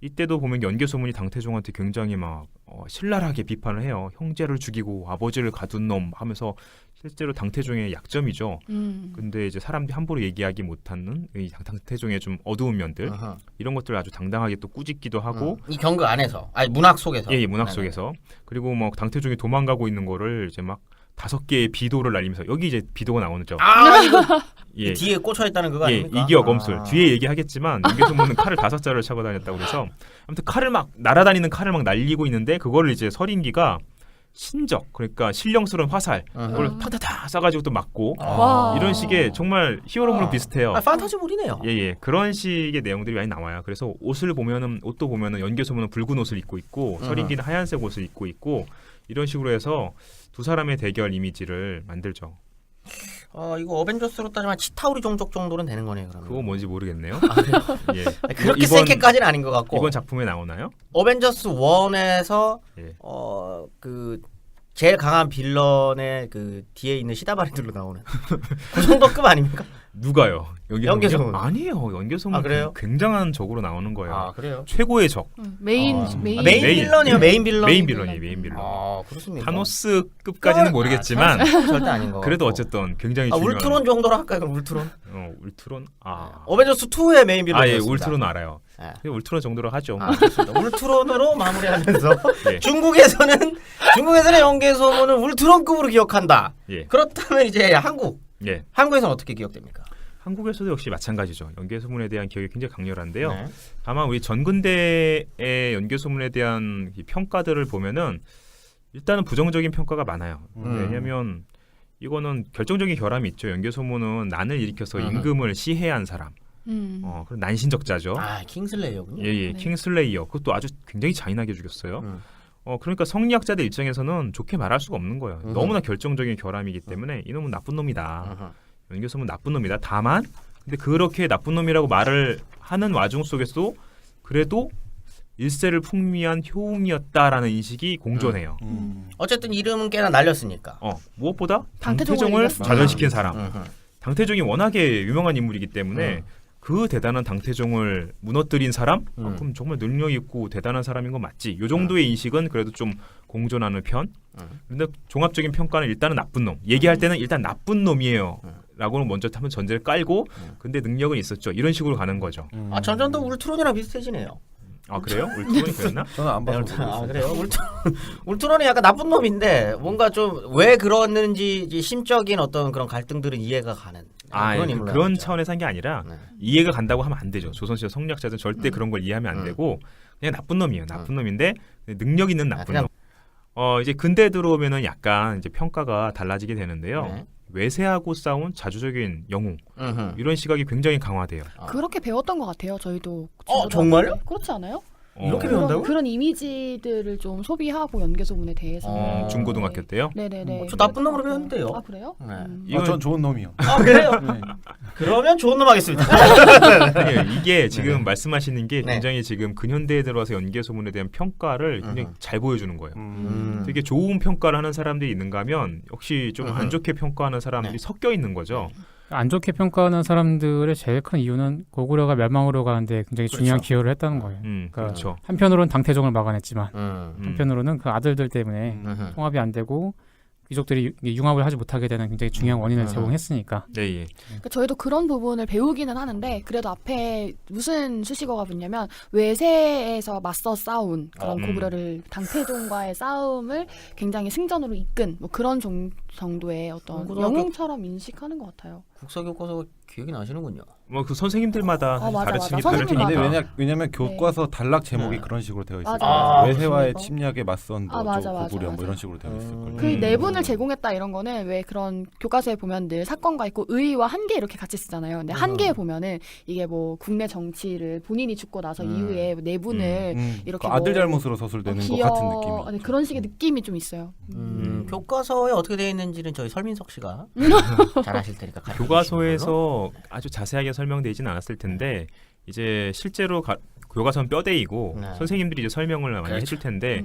이때도 보면 연개 소문이 당태종한테 굉장히 막 신랄하게 비판을 해요. 형제를 죽이고 아버지를 가둔 놈 하면서 실제로 당태종의 약점이죠. 근데 이제 사람들이 함부로 얘기하기 못하는 이 당태종의 좀 어두운 면들 어허. 이런 것들을 아주 당당하게 또 꾸짖기도 하고 이 경극 안에서, 아니 문학 속에서. 예, 문학 네네. 속에서 그리고 뭐 당태종이 도망가고 있는 거를 이제 막 5개의 비도를 날리면서 여기 이제 비도가 나오죠. 아 이거 예. 뒤에 꽂혀 있다는 그거 예, 아닙니까? 이기어 검술. 아. 뒤에 얘기하겠지만 연개소문은 칼을 5자를 차고 다녔다고 그래서 아무튼 칼을 막 날아다니는 칼을 막 날리고 있는데 그거를 이제 서린기가 신적 그러니까 신령스러운 화살 그걸 파타타 쏴가지고 또 맞고 와. 이런 식의 정말 히어로물 아. 비슷해요. 아, 판타지물이네요. 예예 그런 식의 내용들이 많이 나와요. 그래서 옷을 보면은 옷도 보면은 연개소문은 붉은 옷을 입고 있고 서린기는 하얀색 옷을 입고 있고 이런 식으로 해서 두 사람의 대결 이미지를 만들죠. 이거 어벤져스로 따지면 치타우리 종족 정도는 되는 거네요. 그러면. 그거 뭔지 모르겠네요. 예. 그렇게 이번- 세게까지는 아닌 것 같고. 이번 작품에 나오나요? 어벤져스 1에서 예. 그 제일 강한 빌런의 그 뒤에 있는 시다바리들로 나오는 그 정도급 아닙니까? 누가요? 연개소문. 아니에요. 연개소문 아, 그래요? 굉장한 적으로 나오는 거예요. 아 그래요? 최고의 적. 메인 아, 메인 메인 메인. 빌런이요. 메인 빌런. 메인 빌런이 메인 빌런. 아 그렇습니까? 타노스급까지는 모르겠지만 절대 아닌 거. 그래도 같고. 어쨌든 굉장히 중요한. 울트론 정도로 할까요? 그럼 울트론? 울트론? 아. 어벤져스 2의 메인 빌런. 예, 울트론 알아요. 예. 그냥 울트론 정도로 하죠. 그렇습니다. 울트론으로 마무리하면서 예. 중국에서는 연개소문을 울트론급으로 기억한다. 예. 그렇다면 이제 예. 한국에서는 어떻게 기억됩니까? 한국에서도 역시 마찬가지죠. 연개소문에 대한 기억이 굉장히 강렬한데요. 네. 다만 우리 전근대의 연개소문에 대한 이 평가들을 보면은 일단은 부정적인 평가가 많아요. 왜냐하면 이거는 결정적인 결함이 있죠. 연개소문은 난을 일으켜서 임금을 시해한 사람, 그런 난신적자죠. 아 킹슬레이어군요. 예, 네. 킹슬레이어. 그것도 아주 굉장히 잔인하게 죽였어요. 그러니까 성리학자들 입장에서는 좋게 말할 수가 없는 거예요. 너무나 결정적인 결함이기 때문에 이놈은 나쁜 놈이다. 연개소문 나쁜 놈이다. 다만 근데 그렇게 나쁜 놈이라고 말을 하는 와중 속에서도 그래도 일세를 풍미한 효웅이었다라는 인식이 공존해요. 어쨌든 이름은 꽤나 날렸으니까. 무엇보다 당태종을 당태종을 이겼습니다. 좌절시킨 사람. 음흠. 당태종이 워낙에 유명한 인물이기 때문에 그 대단한 당태종을 무너뜨린 사람? 그럼 정말 능력 있고 대단한 사람인 건 맞지. 요 정도의 인식은 그래도 좀 공존하는 편. 근데 종합적인 평가는 일단은 나쁜 놈. 얘기할 때는 일단 나쁜 놈이에요. 라고는 먼저 한번 전제를 깔고 근데 능력은 있었죠. 이런 식으로 가는 거죠. 점점 더 울트론이랑 비슷해지네요. 아 그래요? 울트론이 그랬나? 저는 안 봐서 아 모르겠어요. 그래요? 울트론이 약간 나쁜 놈인데 뭔가 좀 왜 그러는지 이제 심적인 어떤 그런 갈등들은 이해가 가는 그런 인물로 그런 나오죠. 차원에서 한 게 아니라 네. 이해가 간다고 하면 안 되죠. 조선시대 성리학자들은 절대 그런 걸 이해하면 안 되고 그냥 나쁜 놈이에요. 나쁜 놈인데 능력 있는 나쁜 그냥- 놈. 이제 근대 들어오면은 약간 이제 평가가 달라지게 되는데요. 네. 외세하고 싸운 자주적인 영웅 음흠. 이런 시각이 굉장히 강화돼요. 그렇게 배웠던 것 같아요. 저희도. 정말요? 그렇지 않아요? 이렇게 어, 배운다고? 그런 이미지들을 좀 소비하고 연개소문에 대해서. 중고등학교 때요? 네네네. 저 나쁜 놈으로 배웠는데요. 아 그래요? 네. 이건 전 좋은 놈이요. 아 그래요? 네. 그러면 좋은 놈 하겠습니다. 아니에요. 이게 지금 말씀하시는 게 네. 굉장히 지금 근현대에 들어와서 연개 소문에 대한 평가를 굉장히 잘 보여주는 거예요. 음. 되게 좋은 평가를 하는 사람들이 있는가 하면 역시 좀 안 좋게 평가하는 사람들이 네. 섞여 있는 거죠. 안 좋게 평가하는 사람들의 제일 큰 이유는 고구려가 멸망으로 가는데 굉장히 중요한 그렇죠. 기여를 했다는 거예요. 그러니까 그렇죠. 한편으로는 당태종을 막아냈지만 음. 한편으로는 그 아들들 때문에 음흠. 통합이 안 되고 귀족들이 융합을 하지 못하게 되는 굉장히 중요한 원인을 제공했으니까. 네, 예. 그러니까 저희도 그런 부분을 배우기는 하는데 그래도 앞에 무슨 수식어가 붙냐면 외세에서 맞서 싸운 그런 고구려를 당태종과의 싸움을 굉장히 승전으로 이끈 뭐 그런 정도의 어떤 고등학교- 영웅처럼 인식하는 것 같아요. 국사교과서 기억이 나시는군요. 뭐 그 선생님들마다 맞아, 가르침이 맞아. 다를 근데 선생님마다. 테니까. 왜냐면 교과서 단락 제목이 네. 그런 식으로 되어 있어요. 맞아, 외세와의 맞아. 침략에 맞선 뭐 맞아, 맞아, 고구려 뭐 맞아. 이런 식으로 되어 있을 거예요. 그 내분을 제공했다 이런 거는 왜 그런 교과서에 보면 늘 사건과 있고 의와 한계 이렇게 같이 쓰잖아요. 근데 한계에 보면은 이게 뭐 국내 정치를 본인이 죽고 나서 이후에 내분을 이렇게 그 아들 뭐 잘못으로 서술되는 것 같은 느낌이. 네, 그런 식의 느낌이 좀 있어요. 교과서에 어떻게 되어 있는지는 저희 설민석 씨가 잘 아실 테니까 가르쳐 주시는 걸로. 교과서에서 아주 자세하게 설명되어 있지는 않았을 텐데 이제 실제로 교과서는 뼈대이고 네. 선생님들이 이제 설명을 많이 그렇죠. 해줄 텐데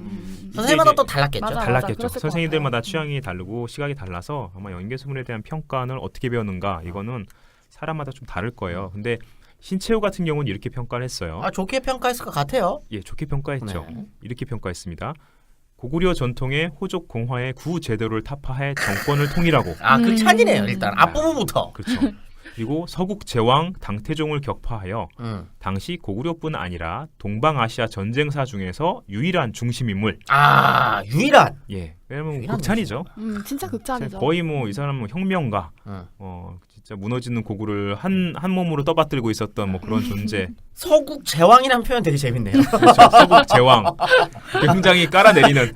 선생님마다 이제 또 달랐겠죠. 맞아. 달랐겠죠. 그랬을 것 선생님들마다 같아요. 취향이 다르고 시각이 달라서 아마 연계소문에 대한 평가는 어떻게 배웠는가 이거는 사람마다 좀 다를 거예요. 근데 신채호 같은 경우는 이렇게 평가를 했어요. 아 좋게 평가했을 것 같아요. 예, 좋게 평가했죠. 네. 이렇게 평가했습니다. 고구려 전통의 호족 공화의 구 제도를 타파해 정권을 통일하고 아 그 찬이네요. 일단 앞부분부터. 그렇죠. 그리고 서국 제왕 당태종을 격파하여 음. 당시 고구려뿐 아니라 동방아시아 전쟁사 중에서 유일한 중심 인물. 아 유일한. 예, 왜냐면 유일한 극찬이죠. 진짜 극찬이죠. 거의 뭐 이 사람은 혁명가. 진짜 무너지는 고구려를 한 몸으로 떠받들고 있었던 뭐 그런 존재. 서국 제왕이라는 표현 되게 재밌네요. 그렇죠. 서국 제왕. 굉장히 깔아내리는.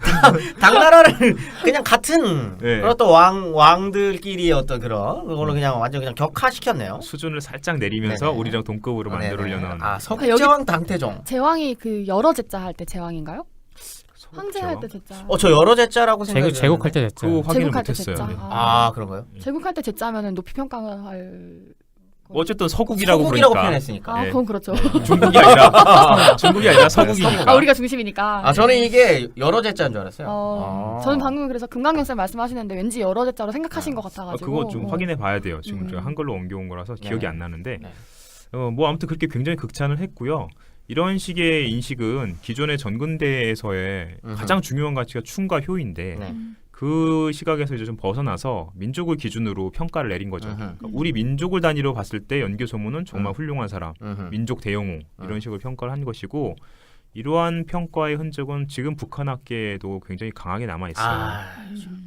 당나라를 그냥 같은 네. 그런 또 왕들끼리 어떤 그런 그걸로 그냥 완전 그냥 격화시켰네요. 수준을 살짝 내리면서 네네. 우리랑 동급으로 만들려는. 아 서국 여기- 제왕 당태종. 제왕이 그 여러 제자 할 때 제왕인가요? 황제 할 때 제자. 저 여러 제자라고 생각이 제국할 때 됐죠. 그 확인을 제국할 때 못했어요. 제자. 네. 아 그런가요? 제국할 때 제자면은 높이 평가할. 어쨌든 서국이라고 서국이라고 그러니까. 표현했으니까. 아, 네. 그건 그렇죠. 중국이 아니라 중국이 아니라 서국이니까. 아, 우리가 중심이니까. 아 저는 이게 여러 제자인 줄 알았어요. 저는 방금 그래서 금강경 쌤 말씀하시는데 왠지 여러 제자로 생각하신 것 아, 같아가지고. 그거 좀 확인해 봐야 돼요. 지금 제가 한글로 옮겨온 거라서 기억이 네. 안 나는데 네. 뭐 아무튼 그렇게 굉장히 극찬을 했고요. 이런 식의 인식은 기존의 전근대에서의 가장 중요한 가치가 충과 효인데 네. 그 시각에서 이제 좀 벗어나서 민족을 기준으로 평가를 내린 거죠. 그러니까 우리 민족을 단위로 봤을 때 연개소문은 정말 훌륭한 사람, 민족 대영웅 이런 식으로 평가를 한 것이고 이러한 평가의 흔적은 지금 북한학계에도 굉장히 강하게 남아 있어요. 아,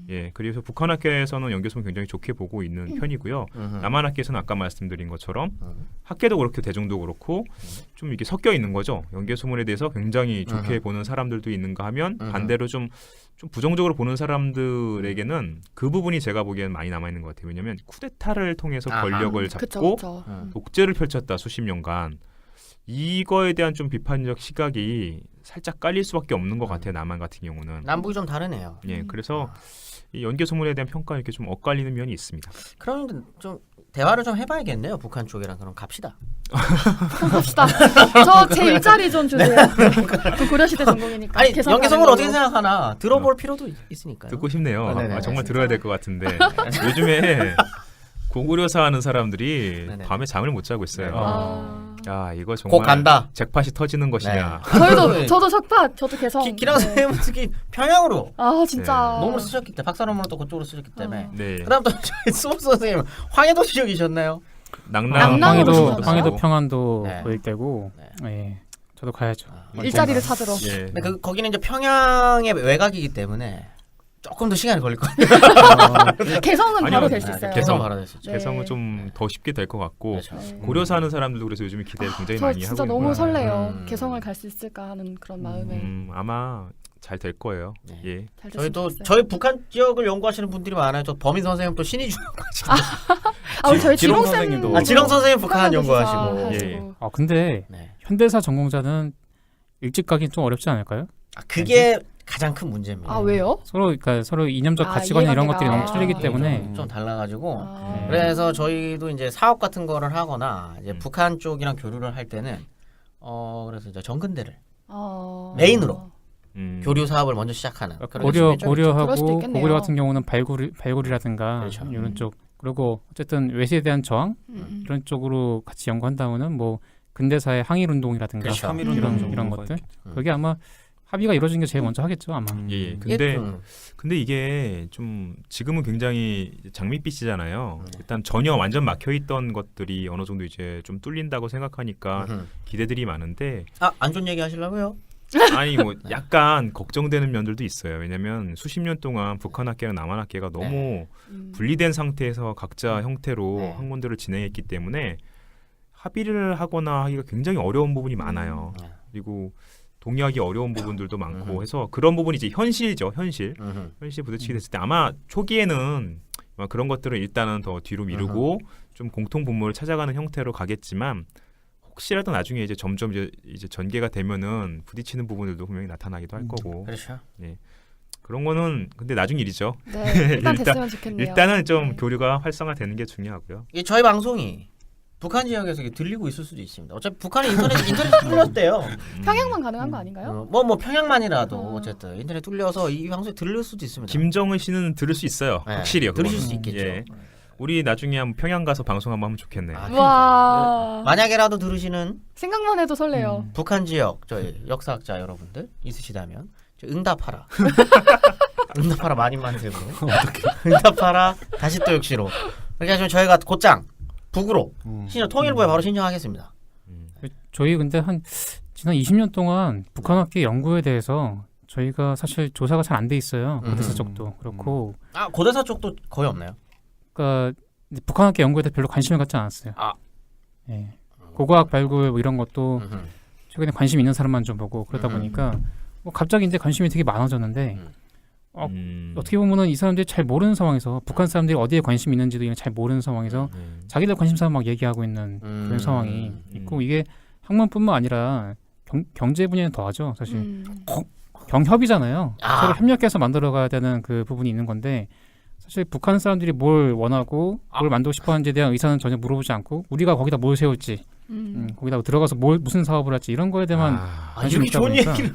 예, 그래서 북한학계에서는 연개소문 굉장히 좋게 보고 있는 편이고요. 남한학계에서는 아까 말씀드린 것처럼 학계도 그렇고 대중도 그렇고 좀 이렇게 섞여 있는 거죠. 연개소문에 대해서 굉장히 좋게 보는 사람들도 있는가 하면 반대로 좀 부정적으로 보는 사람들에게는 그 부분이 제가 보기에는 많이 남아 있는 것 같아요. 왜냐하면 쿠데타를 통해서 아하. 권력을 그쵸, 잡고 그쵸. 독재를 펼쳤다 수십 년간. 이거에 대한 좀 비판적 시각이 살짝 깔릴 수밖에 없는 것 같아요. 남한 같은 경우는. 남북이 좀 다르네요. 예, 그래서 이 연개소문에 대한 평가 이렇게 좀 엇갈리는 면이 있습니다. 그럼 좀 대화를 좀 해봐야겠네요. 북한 쪽이랑 그럼 갑시다. 갑시다. 저 제 일자리 좀 주세요. 그 고려시대 전공이니까. 아니 계산 연계성을 가는 어떻게 걸로. 생각하나 들어볼 필요도 있으니까요. 듣고 싶네요. 아, 네네. 정말 들어야 될 것 같은데 요즘에 고구려사 하는 사람들이 네네. 밤에 잠을 못 자고 있어요. 아. 야 이거 곧 정말 간다. 잭팟이 터지는 것이냐. 저도 석파, 저도 개성. 기랑 선생님은 특히 평양으로 아 진짜. 농으로 쓰셨기 때문에 박사 논문을 또 그쪽으로 쓰셨기 때문에 네, 그다음 또 저희 수업 선생님 황해도 지역이셨나요? 낭랑 낭랑으로 황해도 주셨어요? 황해도 평안도 네. 보일 때고 예, 저도 가야죠. 일자리를 찾으러. 예. 근데 거기는 이제 평양의 외곽이기 때문에 조금 더 시간이 걸릴 것 같아요. 개성은 아니요, 바로 될 수 있어요. 개성. 바로 됐었죠. 네. 개성은 좀 더 쉽게 될 것 같고 그렇죠. 고려사 하는 사람들도 그래서 요즘에 기대를 굉장히 저 많이 진짜 하고 너무 있고요. 설레요. 개성을 갈 수 있을까 하는 그런 마음에. 아마 잘 될 거예요. 네. 예. 잘 됐으면 저희도 좋겠어요. 저희 북한 지역을 연구하시는 분들이 많아요. 저 범인 선생님 또 신이 주는 우리 저희 지롱 지롱 쌤. 선생님도. 아 지렁 선생님 북한 북한에도 연구하시고. 조사하시고. 예. 아 근데 네. 현대사 전공자는 일찍 가긴 좀 어렵지 않을까요? 아, 그게 가장 큰 문제입니다. 아 왜요? 서로 이념적 아, 가치관 이런 이해관계가. 것들이 너무 틀리기 아, 때문에 좀 달라가지고 아. 그래서 저희도 이제 사업 같은 거를 하거나 이제 음. 북한 쪽이랑 교류를 할 때는 그래서 이제 전근대를 어... 메인으로 교류 음. 사업을 먼저 시작하는 그런 고려 식의 좀 그럴 수도 고려하고 있겠네요. 고구려 같은 경우는 발굴이라든가 그렇죠. 이런 쪽 그리고 어쨌든 외세에 대한 저항 이런 쪽으로 같이 연구한다면은 뭐 근대사의 항일 운동이라든가 그렇죠. 이런 것들 그게 아마 합의가 이루어진 게 제일 먼저 하겠죠 아마. 예. 이게 근데 좀 근데 이게 좀 지금은 굉장히 장밋빛이잖아요. 일단 전혀 완전 막혀 있던 것들이 어느 정도 이제 좀 뚫린다고 생각하니까 기대들이 많은데 안 좋은 얘기 하시려고요? 아니 뭐 약간 걱정되는 면들도 있어요. 왜냐면 수십 년 동안 북한 학계랑 남한 학계가 너무 분리된 상태에서 각자 형태로 네. 학문들을 진행했기 때문에 합의를 하거나 하기가 굉장히 어려운 부분이 많아요. 네. 그리고 동의하기 어려운 부분들도 많고 음흠. 해서 그런 부분이 이제 현실이죠. 현실 부딪히게 됐을 때 아마 초기에는 아마 그런 것들을 일단은 더 뒤로 미루고 좀 공통 분모를 찾아가는 형태로 가겠지만 혹시라도 나중에 이제 점점 이제 전개가 되면은 부딪히는 부분들도 분명히 나타나기도 할 거고 그렇죠. 그런 거는 근데 나중 일이죠. 네, 일단 됐으면 좋겠네요. 일단은 좀 네. 교류가 활성화되는 게 중요하고요. 이게 저희 방송이 북한 지역에서 이게 들리고 있을 수도 있습니다. 어차피 북한에 인터넷 뚫렸대요. 평양만 가능한 거 아닌가요? 뭐 평양만이라도 어쨌든 인터넷 뚫려서 이 방송이 들릴 수도 있습니다. 김정은 씨는 들을 수 있어요. 네, 확실히요. 들으실 그거는. 수 있겠죠. 예. 우리 나중에 한번 평양 가서 방송 한번 하면 좋겠네요. 아, 와 만약에라도 들으시는 생각만 해도 설레요. 북한 지역 저희 역사학자 여러분들 있으시다면 저 응답하라. 응답하라 많이 만들고 응답하라 다시 또 역시로 그렇게 하시면 저희가 곧장 북으로 신청 통일부에 바로 신청하겠습니다. 저희 근데 한 지난 20년 동안 북한 학계 연구에 대해서 저희가 사실 조사가 잘 안 돼 있어요. 고대사 쪽도 그렇고, 아 고대사 쪽도 거의 없나요? 그러니까 이제 북한 학계 연구에 대해 별로 관심을 갖지 않았어요. 아. 예. 고고학 발굴 뭐 이런 것도 음흠. 최근에 관심 있는 사람만 좀 보고 그러다 보니까 뭐 갑자기 이제 관심이 되게 많아졌는데 어떻게 보면은 이 사람들이 잘 모르는 상황에서 북한 사람들이 어디에 관심이 있는지도 잘 모르는 상황에서 자기들 관심사 막 얘기하고 있는 그런 상황이 있고 이게 학문뿐만 아니라 경제 분야는 더하죠 사실. 경협이잖아요. 아. 서로 협력해서 만들어가야 되는 그 부분이 있는 건데 사실 북한 사람들이 뭘 원하고 뭘 만들고 싶어하는지에 대한 의사는 전혀 물어보지 않고 우리가 거기다 뭘 세울지 거기다 들어가서 무슨 사업을 할지 이런 거에 대해만 관심이 이렇게 있다 좋은 보니까 얘기를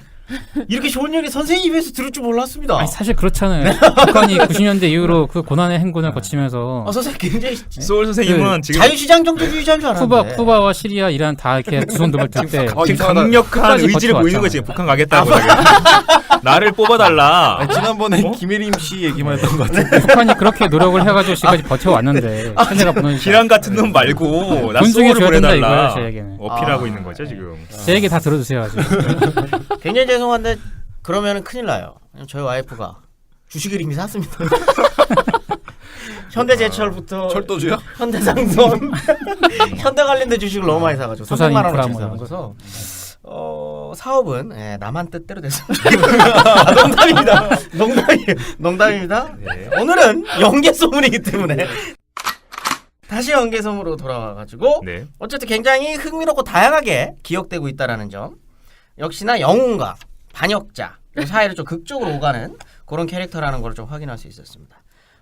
이렇게 좋은 얘기 선생님 입에서 들을 줄 몰랐습니다. 아니 사실 그렇잖아요. 북한이 90년대 이후로 그 고난의 행군을 거치면서 선생님 굉장히 소울 선생님은 지금 자유시장 경제주의자인 줄 알았는데 쿠바와 시리아, 이란 다 이렇게 두 손 들을 때 지금 이상하다. 강력한 끝까지 의지를 보이는 버텨왔잖아. 거지. 북한 가겠다고. 나를 뽑아달라. 아니, 지난번에 김혜림 씨 얘기만 했던 것 같은데. 북한이 그렇게 노력을 해가지고 지금까지 버텨왔는데 천재가 무너지지 기란 같은 놈 말고 나 군중에 소울을 줘야 된다 보내달라. 이거예요 제 얘기는. 어필하고 있는 거죠 지금. 제 얘기 다 들어주세요 지금. 굉장히 죄송한데 그러면은 큰일 나요. 저희 와이프가 주식을 이미 샀습니다. 현대제철부터 철도주요? 현대상선 현대 관련된 주식을 너무 많이 사가지고 부산 300만 인프라 원어치 뭐 사서 사업은 남한 뜻대로 됐습니다. 농담입니다. 농담입니다. 네. 오늘은 연계 소문이기 때문에 다시 연계 소문으로 돌아와가지고 네. 어쨌든 굉장히 흥미롭고 다양하게 기억되고 있다라는 점. 역시나 영웅과 반역자 사이를 좀 극적으로 오가는 그런 캐릭터라는 걸 좀 확인할 수 있었습니다.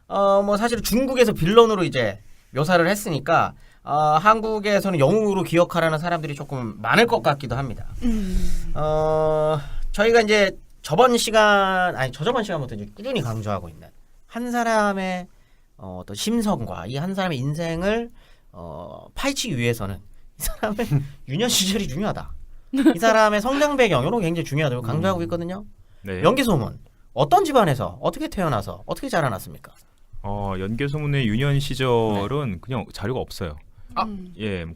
뭐 사실 중국에서 빌런으로 이제 묘사를 했으니까 한국에서는 영웅으로 기억하라는 사람들이 조금 많을 것 같기도 합니다. 저희가 이제 저저번 시간부터 이제 꾸준히 강조하고 있는 한 사람의 어떤 심성과 이 한 사람의 인생을 파헤치기 위해서는 이 사람의 유년 시절이 중요하다. 이 사람의 성장 배경 이런 게 굉장히 중요하다고 강조하고 있거든요. 네. 연개소문 어떤 집안에서 어떻게 태어나서 어떻게 자라났습니까? 연개소문의 유년 시절은 그냥 자료가 없어요. 예,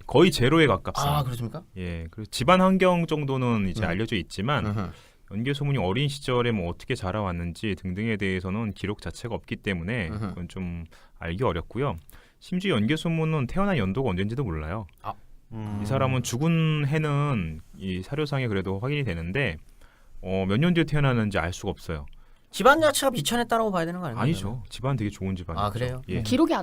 거의 제로에 가깝습니다. 아 그렇습니까? 예, 그리고 집안 환경 정도는 이제 알려져 있지만 연개소문이 어린 시절에 뭐 어떻게 자라왔는지 등등에 대해서는 기록 자체가 없기 때문에 그건 좀 알기 어렵고요. 심지어 연개소문은 태어난 연도가 언젠지도 몰라요. 이 사람은 죽은 해는 이 사료상에 그래도 확인이 되는데 몇 년 뒤에 태어났는지 알 수가 없어요. 집안 자체가 비천했다라고 봐야 되는 거 아닌가요? 아니죠. 집안 되게 좋은 집안이죠. 아, 그래요? 예. 기록이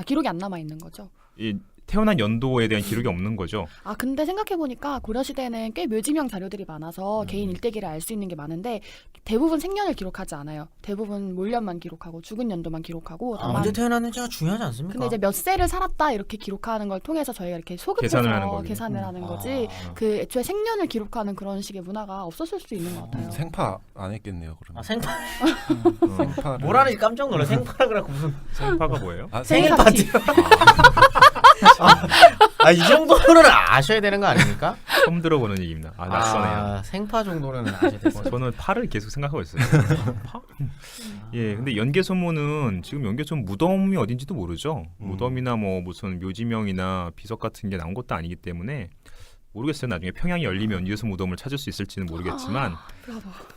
기록이 안 남아 있는 거죠. 이 태어난 연도에 대한 기록이 없는 거죠. 아 근데 생각해 보니까 고려 시대는 꽤 묘지명 자료들이 많아서 개인 일대기를 알 수 있는 게 많은데 대부분 생년을 기록하지 않아요. 대부분 몰년만 기록하고 죽은 연도만 기록하고 다만 언제 태어났는지가 중요하지 않습니까? 근데 이제 몇 세를 살았다 이렇게 기록하는 걸 통해서 저희가 이렇게 소급해서 계산을 하는 거군요. 계산을 하는 거지 그 애초에 생년을 기록하는 그런 식의 문화가 없었을 수 있는 것 같아요. 생파 안 했겠네요 그러면. 생파 생파. 뭐라는지 깜짝 놀라. 생파라 그래갖고 무슨 생파가 뭐예요? 생일 파티. 이 정도는 아셔야 되는 거 아닙니까? 처음 들어보는 얘기입니다. 낯서네요. 생파 정도는 아셔야 돼요. 저는 파를 계속 생각하고 있어요. 파? 예, 근데 연개소문은 지금 연개소문 무덤이 어딘지도 모르죠. 무덤이나 뭐 무슨 묘지명이나 비석 같은 게 나온 것도 아니기 때문에 모르겠어요. 나중에 평양이 열리면 연개소 무덤을 찾을 수 있을지는 모르겠지만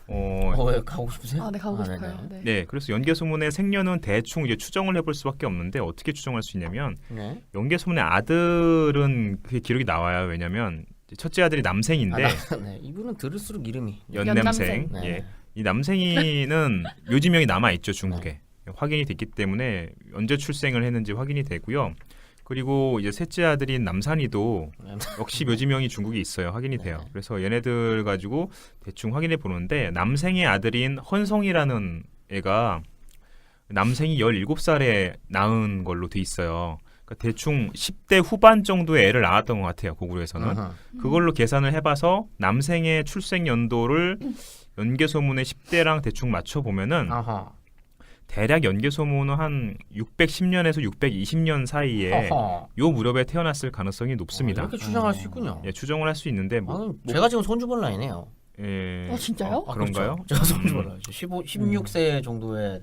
왜 가고 싶으세요? 네, 가고 네네. 싶어요. 네. 네, 그래서 연개소문의 생년은 대충 이제 추정을 해볼 수밖에 없는데 어떻게 추정할 수 있냐면 네. 연개소문의 아들은 그 기록이 나와요. 왜냐면 첫째 아들이 남생인데 네. 이분은 들을수록 이름이 연남생. 네. 예. 이 남생이는 묘지명이 남아 있죠 중국에. 확인이 됐기 때문에 언제 출생을 했는지 확인이 되고요. 그리고 이제 셋째 아들인 남산이도 역시 묘지명이 중국에 있어요. 확인이 돼요. 그래서 얘네들 가지고 대충 확인해 보는데 남생의 아들인 헌성이라는 애가 남생이 17살에 낳은 걸로 돼 있어요. 그러니까 대충 10대 후반 정도의 애를 낳았던 것 같아요. 고구려에서는. 그걸로 계산을 해봐서 남생의 출생 연도를 연개소문의 10대랑 대충 맞춰보면은 아하. 대략 연개소문은 한 610년에서 620년 사이에 어허. 요 무렵에 태어났을 가능성이 높습니다. 이렇게 추정할 수 있군요. 예, 추정을 할 수 있는데 뭐, 제가 지금 손주벌 나이네요. 예, 진짜요? 그런가요? 그렇죠. 제가 손주벌 나이죠. 16세 정도의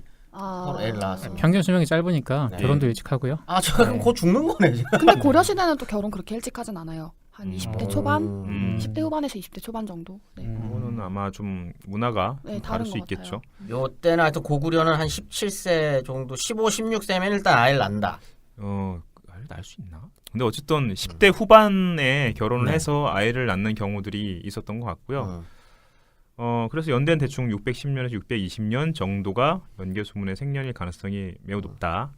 애를 낳았습니다. 평균 수명이 짧으니까 네. 결혼도 일찍 하고요. 제가 그럼 곧 죽는 거네. 지금. 근데 고려 시대는 또 결혼 그렇게 일찍 하진 않아요. 한 20대 초반, 음. 10대 후반에서 20대 초반 정도. 네. 그거는 아마 좀 문화가 네, 좀 다른 다를 수 것 있겠죠. 요 때는 하여튼 고구려는 한 17세 정도, 15, 16세면 일단 아이를 낳는다. 아이를 낳을 수 있나? 근데 어쨌든 10대 후반에 결혼을 네. 해서 아이를 낳는 경우들이 있었던 것 같고요. 그래서 연대는 대충 610년에서 620년 정도가 연개소문의 생년일 가능성이 매우 높다.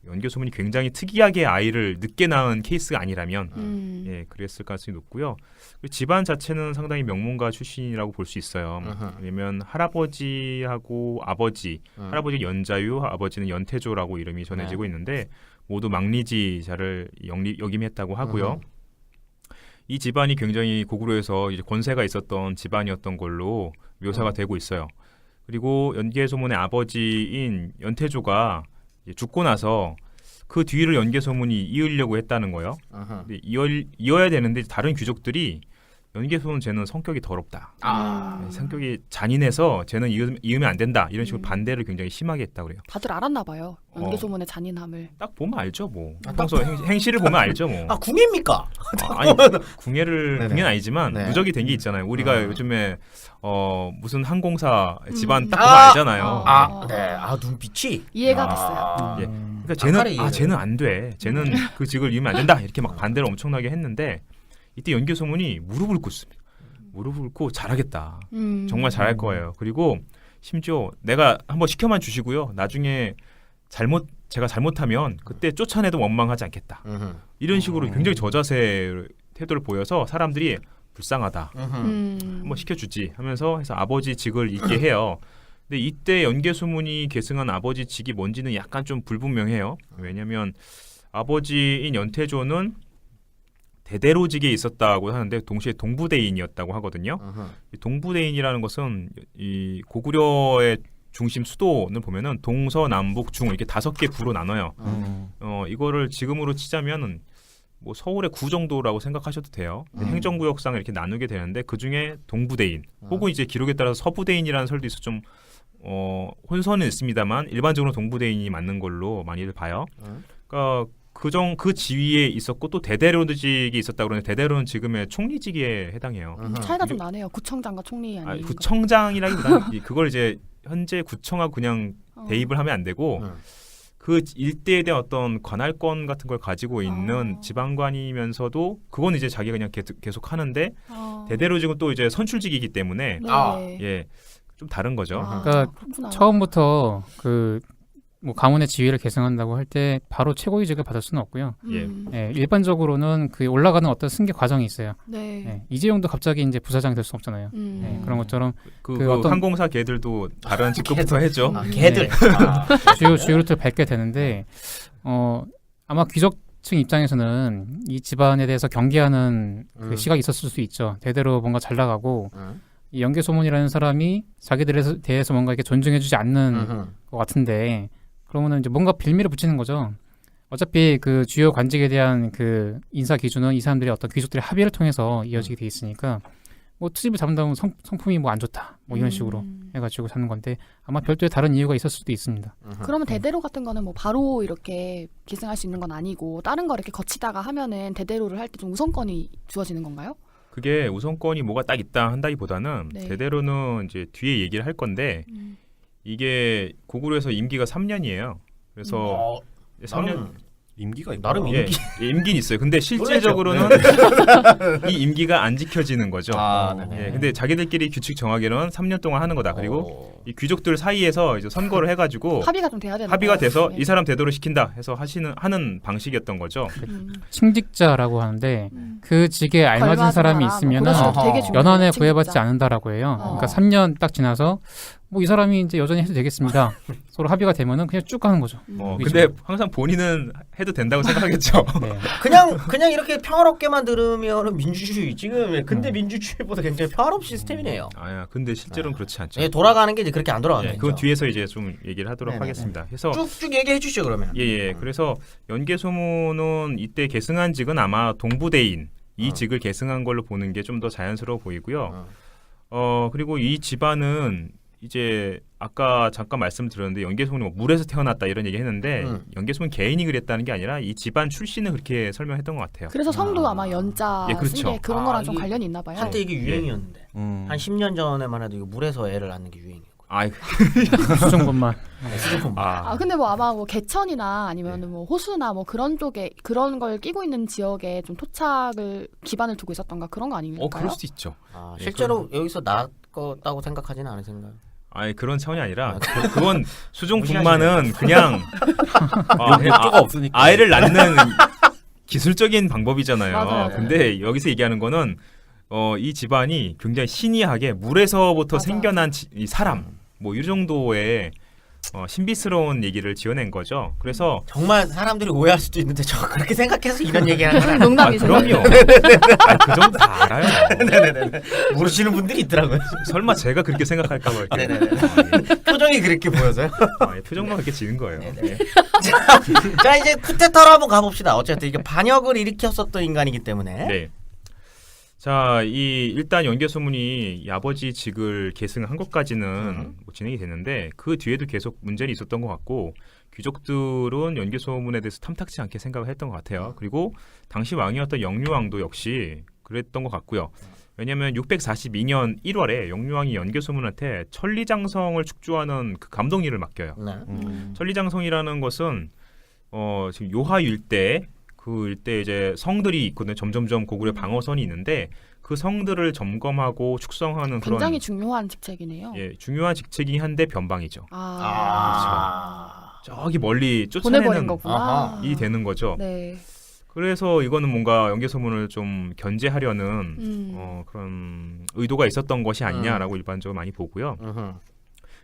연개소문이 굉장히 특이하게 아이를 늦게 낳은 케이스가 아니라면 예, 그랬을 가능성이 높고요. 그리고 집안 자체는 상당히 명문가 출신이라고 볼 수 있어요. 왜냐면 할아버지하고 아버지, 할아버지 연자유, 아버지는 연태조라고 이름이 전해지고 있는데 모두 망리지자를 역임했다고 하고요. 이 집안이 굉장히 고구려에서 이제 권세가 있었던 집안이었던 걸로 묘사가 되고 있어요. 그리고 연개소문의 아버지인 연태조가 죽고 나서 그 뒤를 연개소문이 이으려고 했다는 거예요. 근데 이어야 되는데 다른 귀족들이 연개소문 쟤는 성격이 더럽다. 성격이 잔인해서 쟤는 이으면 안 된다. 이런 식으로 반대를 굉장히 심하게 했다 그래요. 다들 알았나 봐요. 연개소문의 잔인함을. 딱 보면 알죠, 뭐. 평소 행실을 보면 알죠, 뭐. 궁예입니까? 아니 궁예는 아니지만 네. 누적이 된 게 있잖아요. 우리가 요즘에 무슨 항공사 집안 딱 보면 알잖아요. 네. 눈빛이 이해가 됐어요. 예. 그러니까 쟤는 안 돼. 쟤는 그 직을 이으면 안 된다. 이렇게 막 반대를 엄청나게 했는데 이때 연개소문이 무릎을 꿇습니다. 무릎을 꿇고 잘하겠다. 정말 잘할 거예요. 그리고 심지어 내가 한번 시켜만 주시고요. 나중에 제가 잘못하면 그때 쫓아내도 원망하지 않겠다. 이런 식으로 굉장히 저자세 태도를 보여서 사람들이 불쌍하다. 한번 시켜주지 하면서 해서 아버지 직을 잇게 해요. 근데 이때 연개소문이 계승한 아버지 직이 뭔지는 약간 좀 불분명해요. 왜냐하면 아버지인 연태조는 대대로직에 있었다고 하는데 동시에 동부대인이었다고 하거든요. 이 동부대인이라는 것은 이 고구려의 중심 수도를 보면은 동서남북 중 이렇게 5개 부로 나눠요. 이거를 지금으로 치자면 뭐 서울의 구 정도라고 생각하셔도 돼요. 행정구역상 이렇게 나누게 되는데 그 중에 동부대인 혹은 이제 기록에 따라서 서부대인이라는 설도 있어 좀 혼선은 있습니다만 일반적으로 동부대인이 맞는 걸로 많이들 봐요. 그러니까 그 지위에 있었고 또 대대로직이 있었다고 그러는데 대대로는 지금의 총리직에 해당해요. 차이가 좀 나네요. 구청장과 총리 아닌 거. 구청장이라기보다는 그걸 이제 현재 구청하고 그냥 대입을 하면 안 되고 그 일대에 대한 어떤 관할권 같은 걸 가지고 있는 지방관이면서도 그건 이제 자기가 그냥 계속 하는데 대대로직은 또 이제 선출직이기 때문에 네. 예, 좀 다른 거죠. 그러니까 그렇구나. 처음부터 뭐 가문의 지위를 계승한다고 할 때 바로 최고위직을 받을 수는 없고요. 예, 일반적으로는 그 올라가는 어떤 승계 과정이 있어요. 네. 예, 이재용도 갑자기 이제 부사장이 될 수 없잖아요. 예, 그런 것처럼 그 어떤- 항공사 개들도 다른 직급부터 했죠. 개들. 주요 루트를 밟게 되는데 아마 귀족층 입장에서는 이 집안에 대해서 경계하는 그 시각이 있었을 수 있죠. 대대로 뭔가 잘 나가고 이 연개소문이라는 사람이 자기들에 대해서 뭔가 이렇게 존중해주지 않는 것 같은데 그러면은 이제 뭔가 빌미를 붙이는 거죠. 어차피 그 주요 관직에 대한 그 인사 기준은 이 사람들이 어떤 귀족들의 합의를 통해서 이어지게 돼 있으니까 뭐 트집을 잡는다면 성품이 뭐 안 좋다 뭐 이런 식으로 해가지고 사는 건데 아마 별도의 다른 이유가 있을 수도 있습니다. 그러면 대대로 같은 거는 뭐 바로 이렇게 계승할 수 있는 건 아니고 다른 거 이렇게 거치다가 하면은 대대로를 할 때 좀 우선권이 주어지는 건가요? 그게 우선권이 뭐가 딱 있다 한다기보다는 네. 대대로는 이제 뒤에 얘기를 할 건데 이게 고구려에서 임기가 3년이에요. 그래서 3년 임기가 있고. 나름 예, 임기. 임기는 있어요. 근데 실제적으로는 이 임기가 안 지켜지는 거죠. 네네. 예, 근데 자기들끼리 규칙 정하기로는 3년 동안 하는 거다. 그리고 어. 이 귀족들 사이에서 이제 선거를 해가지고 합의가 좀 돼야 되는 합의가 돼서 네. 이 사람 대도로 시킨다 해서 하는 방식이었던 거죠. 칭직자라고 하는데 그 직에 알맞은 걸맞은 사람이 사람, 있으면은 그것이 되게 중요해요, 연한에 칭직자. 구애받지 않는다라고 해요. 그러니까 3년 딱 지나서 뭐 이 사람이 이제 여전히 해도 되겠습니다. 서로 합의가 되면은 그냥 쭉 가는 거죠. 근데 항상 본인은 해도 된다고 생각하겠죠. 네. 그냥 이렇게 평화롭게만 들으면 민주주의 지금 근대 민주주의보다 굉장히 평화로운 시스템이네요. 아야, 근데 실제로는 그렇지 않죠. 예, 돌아가는 게 이제 그렇게 안 돌아가는 예, 거죠. 그건 뒤에서 이제 좀 얘기를 하도록 네네네. 하겠습니다. 그래서 쭉쭉 얘기해 주시죠 그러면. 예. 그래서 연개소문은 이때 계승한 직은 아마 동부대인 이 직을 계승한 걸로 보는 게 좀 더 자연스러워 보이고요. 그리고 이 집안은 이제 아까 잠깐 말씀드렸는데 연개소문이 뭐 물에서 태어났다 이런 얘기 했는데 연개소문 개인이 그랬다는 게 아니라 이 집안 출신을 그렇게 설명했던 것 같아요. 그래서 성도 아마 연자 예, 그렇죠. 쓴 게 그런 거랑 좀 이게 관련이 있나 봐요. 한때 이게 유행이었는데 한 10년 전에만 해도 이거 물에서 애를 낳는 게 유행이었고. 아, 수정본만. 아 근데 뭐 아마 뭐 개천이나 아니면 뭐 호수나 뭐 그런 쪽에 그런 걸 끼고 있는 지역에 좀 토착을 기반을 두고 있었던가 그런 거 아닐까요? 그럴 수도 있죠. 아, 실제로 여기서 낳았다고 생각하지는 않으신가요? 아니 그런 차원이 아니라 그건 수종분만은 그냥 욕조가 없으니까. 아이를 낳는 기술적인 방법이잖아요. 맞아요. 근데 여기서 얘기하는 거는 이 집안이 굉장히 신이하게 물에서부터 맞아. 생겨난 이 사람 뭐 이 정도의 신비스러운 얘기를 지어낸 거죠. 그래서 정말 사람들이 오해할 수도 있는데 저 그렇게 생각해서 이런 얘기하는 건 농담이죠. 그럼요. 그 정도 다 알아요. 모르시는 분들이 있더라고요. 설마 제가 그렇게 생각할까 봐 이렇게 표정이 그렇게 보여서요. 표정만 그렇게 지는 거예요. 자 이제 쿠데타로 한번 가봅시다. 어쨌든 이게 반역을 일으켰었던 인간이기 때문에. 네. 자, 일단 연개소문이 이 아버지 직을 계승한 것까지는 뭐 진행이 됐는데 그 뒤에도 계속 문제는 있었던 것 같고 귀족들은 연개소문에 대해서 탐탁치 않게 생각을 했던 것 같아요. 그리고 당시 왕이었던 영유왕도 역시 그랬던 것 같고요. 왜냐하면 642년 1월에 영유왕이 연개소문한테 천리장성을 축조하는 그 감독 일을 맡겨요. 네. 천리장성이라는 것은 지금 요하 일대 그 일대 이제 성들이 있거든요. 점점점 고구려 방어선이 있는데 그 성들을 점검하고 축성하는 그런 굉장히 중요한 직책이네요. 예, 중요한 직책이긴 한데 변방이죠. 저기 멀리 보내버린 쫓아내는 거구나. 일이 되는 거죠. 네. 그래서 이거는 뭔가 연개소문을 좀 견제하려는 그런 의도가 있었던 것이 아니냐라고 일반적으로 많이 보고요.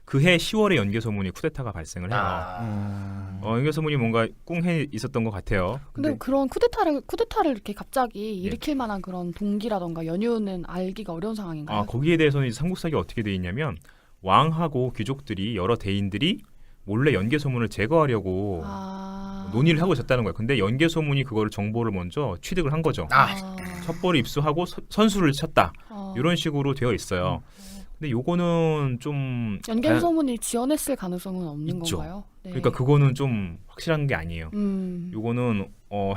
그해 10월에 연개소문이 쿠데타가 발생을 해요. 연개소문이 뭔가 꿍해 있었던 것 같아요. 근데 그런 쿠데타를 이렇게 갑자기 일으킬 만한 그런 동기라던가 연유는 알기가 어려운 상황인가요? 거기에 대해서는 이제 삼국사기 어떻게 돼 있냐면 왕하고 귀족들이 여러 대인들이 몰래 연개소문을 제거하려고 논의를 하고 있었다는 거예요. 근데 연개소문이 그거를 정보를 먼저 취득을 한 거죠. 첩보를 입수하고 선수를 쳤다. 이런 식으로 되어 있어요. 근데 요거는 좀 연개소문이 지어냈을 가능성은 없는 있죠. 건가요? 네. 그러니까 그거는 좀 확실한 게 아니에요. 요거는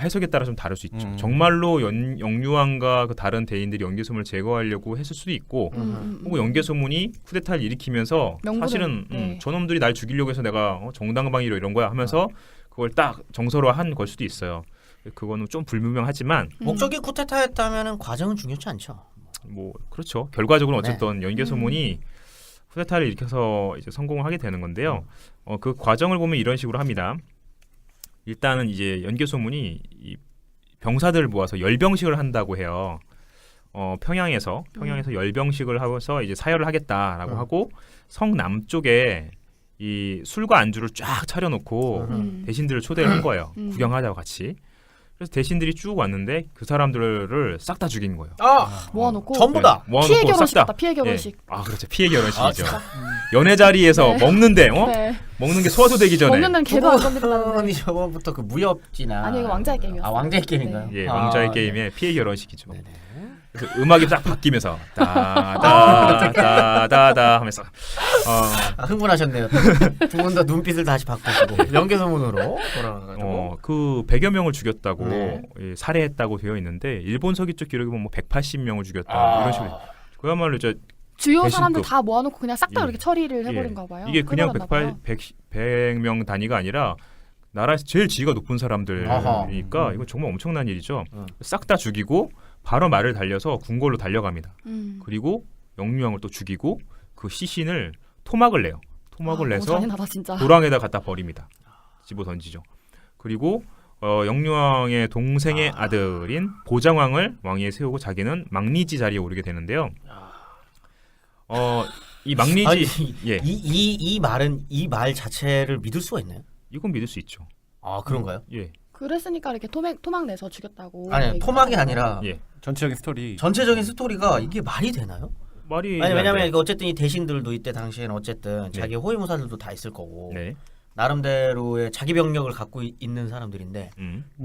해석에 따라 좀 다를 수 있죠. 정말로 영유왕과 그 다른 대인들이 연개소문을 제거하려고 했을 수도 있고 혹은 연개소문이 쿠데타를 일으키면서 사실은 저놈들이 날 죽이려고 해서 내가 정당방위로 이런 거야 하면서 그걸 딱 정서로한 걸 수도 있어요. 그거는 좀 불분명하지만 목적이 쿠데타였다면 과정은 중요치 않죠. 뭐 그렇죠. 결과적으로 어쨌든 연개소문이 쿠데타를 일으켜서 이제 성공을 하게 되는 건데요. 그 과정을 보면 이런 식으로 합니다. 일단은 이제 연개소문이 이 병사들을 모아서 열병식을 한다고 해요. 평양에서 열병식을 하고서 이제 사열을 하겠다라고 하고 성 남쪽에 이 술과 안주를 쫙 차려놓고 대신들을 초대를 한 거예요. 구경하자고 같이. 그래서 대신들이 쭉 왔는데 그 사람들을 싹 다 죽인 거예요. 모아놓고 전부 다. 모아놓고 피해 싹 결혼식 다. 같다. 피해 결혼식. 그렇죠. 피해 결혼식이죠. 연애 자리에서 먹는데 네. 먹는 게 소화도 되기 전에. 먹는 데는 개도 안 건드린다는데. 아니 저번부터 그 무협지나 아니, 이거 왕자의 게임이었어요. 아 왕자의 게임인가요? 예, 아, 왕자의 네. 게임의 피해 결혼식이죠. 네네. 그래서 음악이 딱 바뀌면서 다다다다다 하면서 아, 흥분하셨네요. 두 분 다 눈빛을 다시 바꾸시고 연개소문으로 돌아가가지고. 그 100여 명을 죽였다고 네. 예, 살해했다고 되어 있는데 일본 서기 쪽 기록에 보면 뭐 180명을 죽였다 아. 이런 식으로 그야말로 이제 주요 대신급. 사람들 다 모아놓고 그냥 싹 다 예. 이렇게 처리를 예. 해버린가 봐요. 이게 그냥 끝내놨나 봐요. 100명 단위가 아니라 나라에서 제일 지위가 높은 사람들이니까 아하. 이건 정말 엄청난 일이죠. 음. 싹 다 죽이고 바로 말을 달려서 궁궐로 달려갑니다. 그리고 영유왕을 또 죽이고 그 시신을 토막을 내요. 토막을 아, 내서 너무 잔인하다 진짜. 도랑에다 갖다 버립니다. 집어 던지죠. 그리고 영유왕의 동생의 아들인 보장왕을 왕위에 세우고 자기는 망리지 자리에 오르게 되는데요. 이 망리지 아니, 예 이 말은 이 말 자체를 믿을 수가 있나요? 이건 믿을 수 있죠. 아 그런가요? 예 그랬으니까 이렇게 토막 내서 죽였다고. 아니 토막이 아니라 예. 전체적인 스토리. 전체적인 스토리가 이게 말이 되나요? 말이 아니 왜냐면 안 이거 어쨌든 이 대신들도 이때 당시에는 어쨌든 네. 자기 호위무사들도 다 있을 거고 돼. 네. 나름대로의 자기 병력을 갖고 있는 사람들인데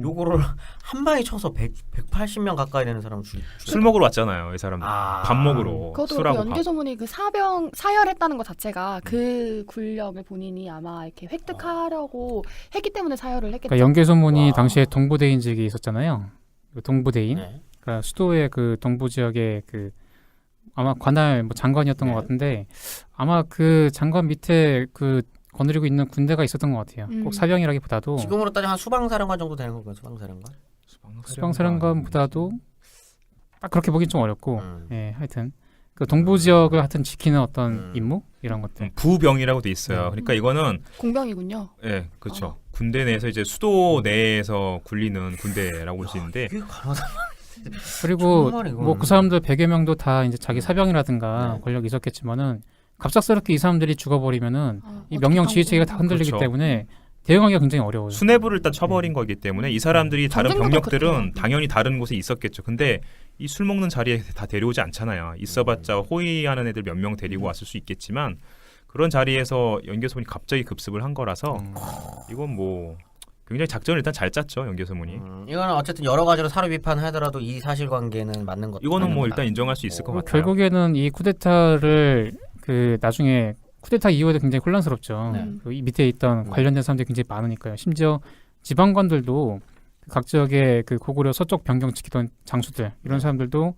요거를 한 방에 쳐서 180명 가까이 되는 사람을 술 먹으러 왔잖아요, 이 사람들. 아. 밥 먹으러 그것도 술하고 그 연개 소문이 그 사열했다는 것 자체가 그 권력을 본인이 아마 이렇게 획득하려고 했기 때문에 사열을 했겠죠. 그러니까 연개소문이 와. 당시에 동부대인직이 있었잖아요. 그 동부대인. 네. 그러니까 수도의 그 동부 지역의 그 아마 관할 뭐 장관이었던 네. 것 같은데 아마 그 장관 밑에 그 거느리고 있는 군대가 있었던 것 같아요. 꼭 사병이라기보다도 지금으로 따지면 한 수방사령관 정도 되는 건가요? 수방사령관? 수방사령관보다도 딱 그렇게 보긴 좀 어렵고, 음. 예, 하여튼 그 동부 지역을 하여튼 지키는 어떤 음. 임무 이런 것들. 부병이라고 돼 있어요. 그러니까 이거는 공병이군요. 예, 그렇죠. 군대 내에서 이제 수도 내에서 굴리는 군대라고 볼 수 있는데 이게 가능하다. 그리고 정말 이거는. 뭐 그 사람들 100여 명도 다 이제 자기 사병이라든가 네. 권력이 있었겠지만은 갑작스럽게 이 사람들이 죽어버리면은 이 어떻게 명령 다 지휘 체계가 오고. 다 흔들리기 그렇죠. 때문에 대응하기가 굉장히 어려워요. 수뇌부를 일단 쳐버린 거기 때문에 이 사람들이 다른 전쟁도 병력들은 그렇대요. 당연히 다른 곳에 있었겠죠. 근데 이 술 먹는 자리에 다 데려오지 않잖아요. 있어봤자 호위하는 애들 몇 명 데리고 왔을 수 있겠지만 그런 자리에서 연개소문이 갑자기 급습을 한 거라서 이건 뭐 굉장히 작전을 일단 잘 짰죠, 연개소문이. 이거는 어쨌든 여러 가지로 사료 비판하더라도 이 사실관계는 맞는 것. 이거는 뭐 맞는 일단 거다. 인정할 수 있을 것 그리고 같아요. 결국에는 이 쿠데타를 그 나중에 쿠데타 이후에도 굉장히 혼란스럽죠. 네. 그이 밑에 있던 관련된 사람들이 굉장히 많으니까요. 심지어 지방관들도 각 지역의 그 고구려 서쪽 변경 지키던 장수들 이런 사람들도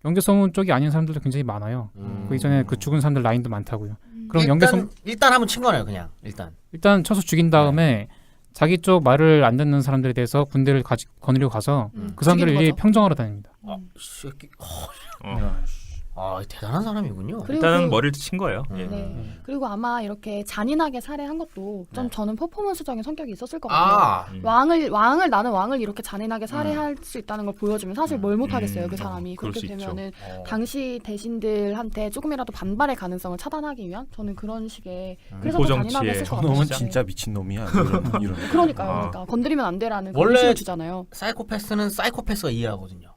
연개소문 쪽이 아닌 사람들도 굉장히 많아요. 그 이전에 그 죽은 사람들 라인도 많다고요. 그럼 연개소문 일단 한번 친 거네요, 그냥 일단. 일단 쳐서 죽인 다음에 자기 쪽 말을 안 듣는 사람들에 대해서 군대를 거느리고 가서 그 사람들을 죽이는 일일이 거죠. 평정하러 다닙니다. 새끼. 어. 대단한 사람이군요. 그리고 일단은 그- 머리를 친 거예요. 예. 네. 그리고 아마 이렇게 잔인하게 살해한 것도 좀 저는 퍼포먼스적인 성격이 있었을 것 같아요. 아, 나는 왕을 이렇게 잔인하게 살해할 수 있다는 걸 보여주면 사실 뭘 못하겠어요 그 사람이. 그럴 그렇게 수 있죠. 되면은 당시 대신들한테 조금이라도 반발의 가능성을 차단하기 위한 저는 그런 식의 그래서 더 공포정치에 잔인하게 했을 것 같아요. 저놈은 진짜? 진짜 미친 놈이야. 이런. 그러니까요. 아. 그러니까 건드리면 안 돼라는 원래- 원래 주잖아요. 사이코패스는 사이코패스가 이해하거든요.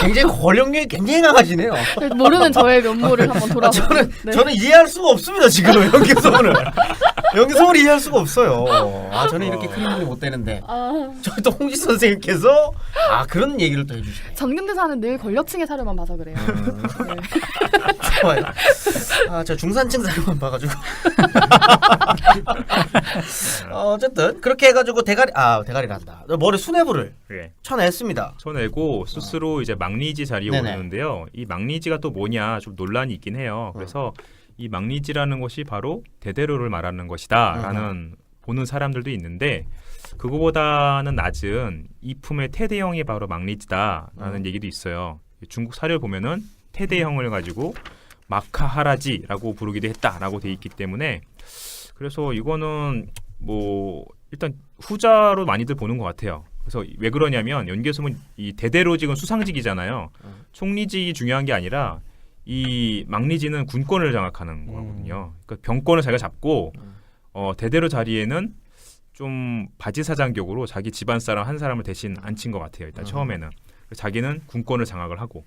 굉장히 권력력이 굉장히 강하시네요. 모르는 저의 면모를 한번 돌아보고. 저는 이해할 수가 없습니다 지금 연기소문을. 연기소문을 이해할 수가 없어요. 저는 이렇게 큰 힘이 못 되는데 저희 또 홍지 선생님께서 그런 얘기를 또 해주시네요. 전근대사는 늘 권력층의 사료만 봐서 그래요. 네. 좋아요. 저 중산층 사료만 봐가지고. 어쨌든 그렇게 해가지고 대가리란다. 머리 수뇌부를 예. 쳐냈습니다. 쳐내고 스스로 이제 망리지 자리에 네네. 오르는데요. 이 망리지가 또 뭐냐 좀 논란이 있긴 해요. 그래서 이 망리지라는 것이 바로 대대로를 말하는 것이다라는 보는 사람들도 있는데 그거보다는 낮은 이품의 태대형이 바로 망리지다라는 얘기도 있어요. 중국 사료를 보면은 태대형을 가지고 마카하라지라고 부르기도 했다라고 돼 있기 때문에 그래서 이거는 뭐 일단 후자로 많이들 보는 것 같아요. 그래서 왜 그러냐면 연개소문 이 대대로직은 수상직이잖아요. 총리직이 중요한 게 아니라 이 망리지는 군권을 장악하는 거거든요. 그러니까 병권을 자기가 잡고 대대로 자리에는 좀 바지사장격으로 자기 집안 사람 한 사람을 대신 앉힌 것 같아요. 일단 처음에는 그래서 자기는 군권을 장악을 하고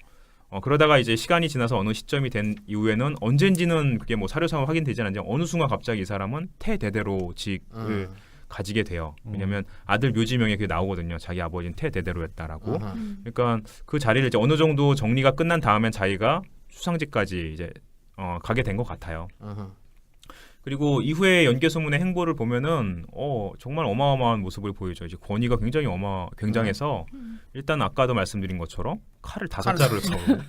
그러다가 이제 시간이 지나서 어느 시점이 된 이후에는 언젠지는 그게 뭐 사료상으로 확인되지 않았는데 어느 순간 갑자기 이 사람은 태대대로직을 가지게 돼요. 왜냐하면 아들 묘지명에 그게 나오거든요. 자기 아버지는 태대대로였다라고. 그러니까 그 자리를 이제 어느 정도 정리가 끝난 다음엔 자기가 수상직까지 이제 가게 된 것 같아요. 그리고 이후에 연개소문의 행보를 보면은 정말 어마어마한 모습을 보이죠. 이제 권위가 굉장히 굉장해서 일단 아까도 말씀드린 것처럼 칼을 5자루를 차고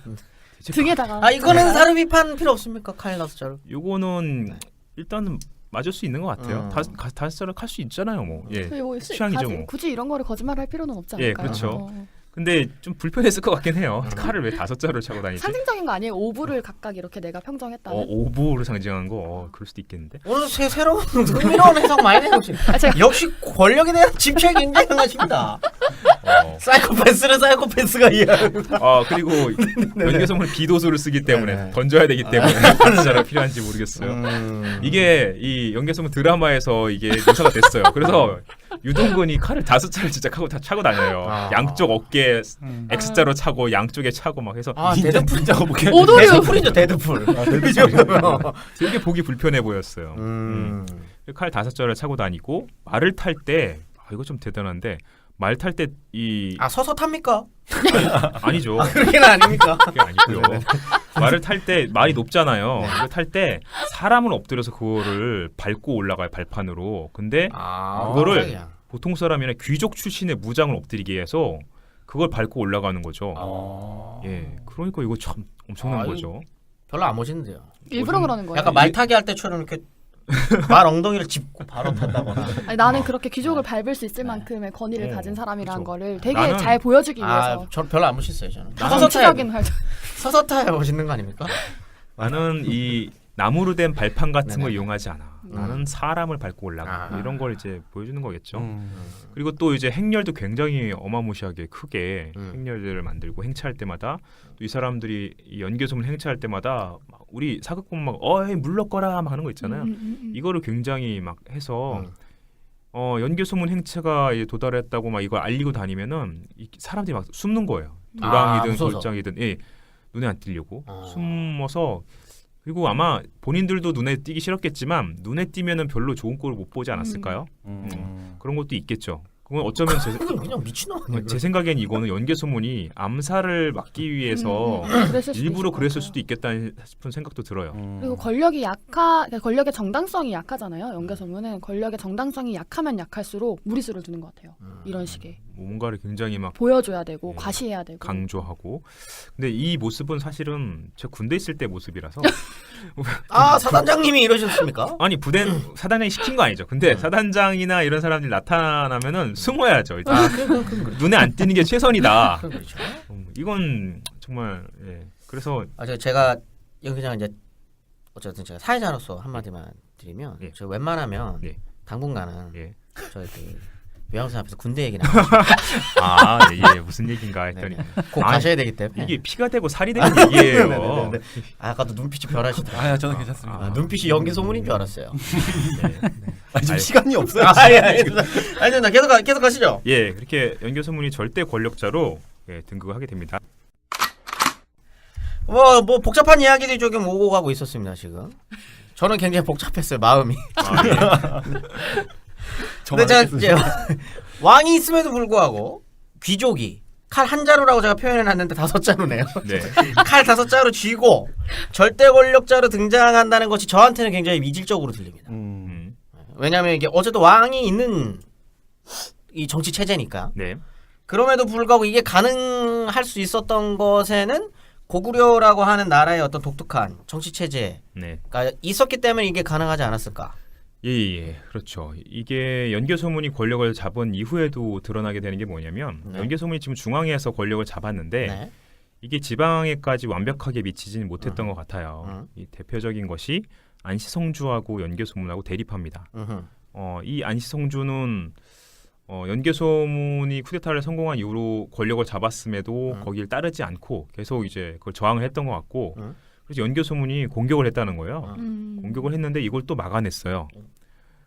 등에다가 이거는 사료 비판 필요 없습니까? 칼 5자루. 요거는 일단은 맞을 수 있는 것 같아요. 5자루 칼 수 있잖아요, 뭐. 예. 뭐 취향이죠, 뭐. 굳이 이런 거를 거짓말할 필요는 없지 예, 않을까요? 그렇죠. 근데 좀 불편했을 것 같긴 해요. 칼을 왜 5자루를 차고 다니지? 상징적인 거 아니에요? 오브를 각각 이렇게 내가 평정했다는. 오보를 상징하는 거, 그럴 수도 있겠는데. 오늘 새로운 흥미로운 해석 많이 해보십니다. 역시 권력에 대한 집착이 굉장히 강하십니다. 사이코패스는 사이코패스가 이해하는. 그리고 연개소문 비도수를 쓰기 때문에 던져야 되기 때문에 진짜로 필요한지 모르겠어요. 이게 이 연개소문 드라마에서 이게 묘사가 됐어요. 그래서 유동근이 칼을 5자를 진짜 차고 다녀요. 양쪽 어깨에 X자로 차고 양쪽에 차고 막 해서 데드풀 작업 보게. 오도류. 데드풀이죠, 데드풀. 되게 보기 불편해 보였어요. 칼 5자를 차고 다니고 말을 탈 때 이거 좀 대단한데 말 탈 때 서서 탑니까? 아니죠. 그렇게는 아닙니까? 그게 아니고요. 말을 탈 때 말이 높잖아요. 이거 탈 때 사람을 엎드려서 그거를 밟고 올라가요, 발판으로. 근데 그거를 보통 사람이나 귀족 출신의 무장을 엎드리게 해서 그걸 밟고 올라가는 거죠. 예, 그러니까 이거 참 엄청난 거죠. 별로 안 멋있는데요. 일부러 그러는 거예요. 약간 말타기 할 때처럼 이렇게 말 엉덩이를 짚고 바로 탄다거나. 아니, 나는 그렇게 귀족을 밟을 수 있을 만큼의 권위를 가진 사람이라는 그렇죠. 거를 되게 잘 보여주기 위해서. 저 별로 안 멋있어요, 저는. 정치적인 활동. 서서 타야 멋있는 거 아닙니까? 나는 이 나무로 된 발판 같은 걸 이용하지 않아. 나는 사람을 밟고 올라가. 이런 걸 이제 보여주는 거겠죠. 그리고 또 이제 행렬도 굉장히 어마무시하게 크게 행렬들을 만들고 행차할 때마다 또 이 사람들이 이 연개소문 행차할 때마다 막 우리 사극보면 막 물러거라 막 하는 거 있잖아요. 이거를 굉장히 막 해서 연개소문 행차가 도달했다고 막 이걸 알리고 다니면은 사람들이 막 숨는 거예요. 도랑이든 골장이든 눈에 안 띄려고 숨어서. 그리고 아마 본인들도 눈에 띄기 싫었겠지만 눈에 띄면은 별로 좋은 꼴을 못 보지 않았을까요? 그런 것도 있겠죠. 그건 어쩌면 그냥 미친놈 아니에요? 제 생각엔 이거는 연개소문이 암살을 막기 위해서 일부러 그랬을 수도 있겠다 싶은 생각도 들어요. 그리고 권력의 정당성이 약하잖아요. 연개소문은 권력의 정당성이 약하면 약할수록 무리수를 두는 것 같아요. 이런 식의 뭔가를 굉장히 막 보여줘야 되고 과시해야 되고 강조하고. 근데 이 모습은 사실은 제 군대 있을 때 모습이라서. 사단장님이 이러셨습니까? 아니 사단장이 시킨 거 아니죠. 근데 사단장이나 이런 사람들이 나타나면은 숨어야죠. 눈에 안 띄는 게 최선이다. 그렇죠. 이건 정말 그래서 제가 연기장 이제 어쨌든 제가 사회자로서 한마디만 드리면 저 웬만하면 당분간은 저희 외양선 앞에서 군대 얘기 나와요. 무슨 얘기인가 했더니 꼭 가셔야 되기 때문에 이게 피가 되고 살이 되는 얘기예요. 아까도 눈빛이 변하시더라고요. 저는 괜찮습니다. 눈빛이 연기 소문인 줄 알았어요. 지금 시간이 없어요. 아니, 계속 가시죠. 그렇게 연개소문이 절대 권력자로 등극을 하게 됩니다. 뭐 복잡한 이야기들이 조금 오고 가고 있었습니다. 지금 저는 굉장히 복잡했어요, 마음이. 근데 제가 이제 왕이 있음에도 불구하고 귀족이 칼 1자루라고 제가 표현해놨는데 5자루네요. 칼 5자루 쥐고 절대 권력자로 등장한다는 것이 저한테는 굉장히 이질적으로 들립니다. 왜냐하면 이게 어제도 왕이 있는 이 정치 체제니까. 그럼에도 불구하고 이게 가능할 수 있었던 것에는 고구려라고 하는 나라의 어떤 독특한 정치 체제가 있었기 때문에 이게 가능하지 않았을까? 그렇죠. 이게 연개소문이 권력을 잡은 이후에도 드러나게 되는 게 뭐냐면 연개소문이 지금 중앙에서 권력을 잡았는데 이게 지방에까지 완벽하게 미치지는 못했던 것 같아요. 이 대표적인 것이 안시성주하고 연개소문하고 대립합니다. 이 안시성주는 연개소문이 쿠데타를 성공한 이후로 권력을 잡았음에도 거기를 따르지 않고 계속 이제 그걸 저항을 했던 것 같고 그래서 연개소문이 공격을 했다는 거예요. 공격을 했는데 이걸 또 막아냈어요.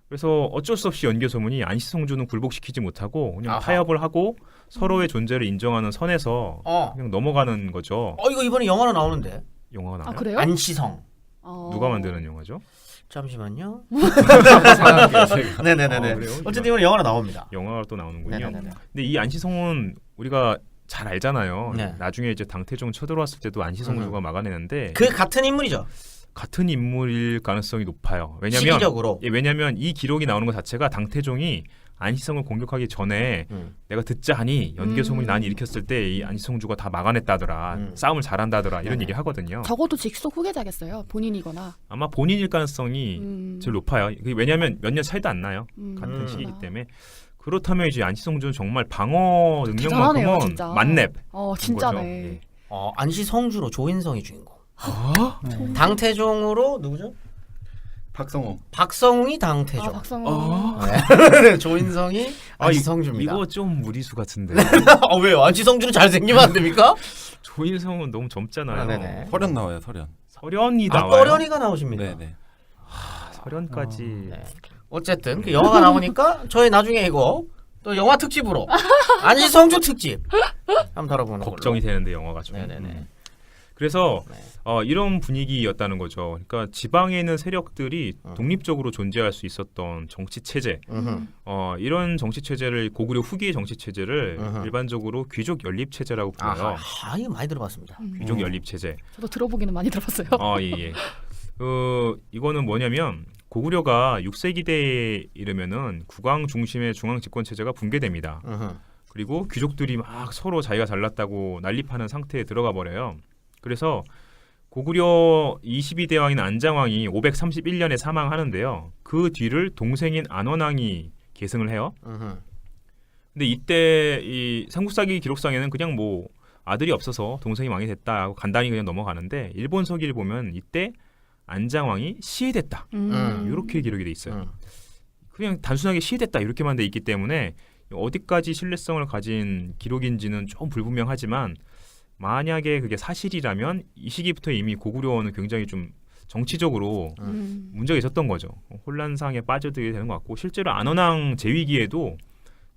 그래서 어쩔 수 없이 연개 소문이 안시성주는 굴복시키지 못하고 그냥 아하. 타협을 하고 서로의 존재를 인정하는 선에서 그냥 넘어가는 거죠. 이거 이번에 영화로 나오는데. 영화가 나와요? 아 그래요? 안시성. 누가 만드는 영화죠? 잠시만요. 제가. 네네네네. 그래요? 어쨌든 이번 영화로 나옵니다. 영화가 또 나오는군요. 네네네. 근데 이 안시성은 우리가 잘 알잖아요. 네. 나중에 이제 당태종 쳐들어왔을 때도 안시성주가 막아내는데 그 같은 인물이죠. 같은 인물일 가능성이 높아요. 왜냐면 시기적으로. 왜냐면 이 기록이 나오는 것 자체가 당태종이 안시성을 공격하기 전에 내가 듣자 하니 연개 소문이 난 일으켰을 때 이 안시성주가 다 막아냈다더라. 싸움을 잘한다더라. 이런 얘기 하거든요. 적어도 직속 후계자겠어요. 본인이거나. 아마 본인일 가능성이 제일 높아요. 왜냐면 몇 년 차이도 안 나요. 같은 시기이기 때문에. 그렇다면 이제 안시성주는 정말 방어 대단하네요, 능력만큼은 진짜. 만렙. 진짜네. 거죠. 예. 안시성주로 조인성이 주인공. 네. 당태종으로 누구죠? 박성호. 박성웅이 당태종. 박성호. 네. 조인성이 안시성주입니다. 이거 좀 무리수 같은데. 왜요? 안시성주는 잘생기면 안 됩니까? 조인성은 너무 젊잖아요. 네네. 설현 나와요. 설현. 설현이 나와요. 떠련이가 나오십니다. 네네. 설현까지. 네. 어쨌든 그 영화가 나오니까 저희 나중에 이거 또 영화 특집으로 안시성주 특집 한번 다뤄보는 걱정이 걸로. 되는데 영화가 좀. 네네네. 그래서 네. 이런 분위기였다는 거죠. 그러니까 지방에 있는 세력들이 독립적으로 존재할 수 있었던 정치 체제, 이런 정치 체제를 고구려 후기의 정치 체제를 일반적으로 귀족 연립 체제라고 불러요. 이거 많이 들어봤습니다. 귀족 연립 체제. 저도 들어보기는 많이 들어봤어요. 예. 이거는 뭐냐면 고구려가 6세기대에 이르면은 국왕 중심의 중앙 집권 체제가 붕괴됩니다. 그리고 귀족들이 막 서로 자기가 잘났다고 난립하는 상태에 들어가 버려요. 그래서 고구려 22대왕인 안장왕이 531년에 사망하는데요. 그 뒤를 동생인 안원왕이 계승을 해요. 근데 이때 이 삼국사기 기록상에는 그냥 뭐 아들이 없어서 동생이 왕이 됐다 하고 간단히 그냥 넘어가는데 일본 서기를 보면 이때 안장왕이 시해됐다. 이렇게 기록이 돼 있어요. 그냥 단순하게 시해됐다 이렇게만 돼 있기 때문에 어디까지 신뢰성을 가진 기록인지는 좀 불분명하지만 만약에 그게 사실이라면 이 시기부터 이미 고구려는 굉장히 좀 정치적으로 문제가 있었던 거죠. 혼란상에 빠져들게 되는 것 같고 실제로 안원왕 재위기에도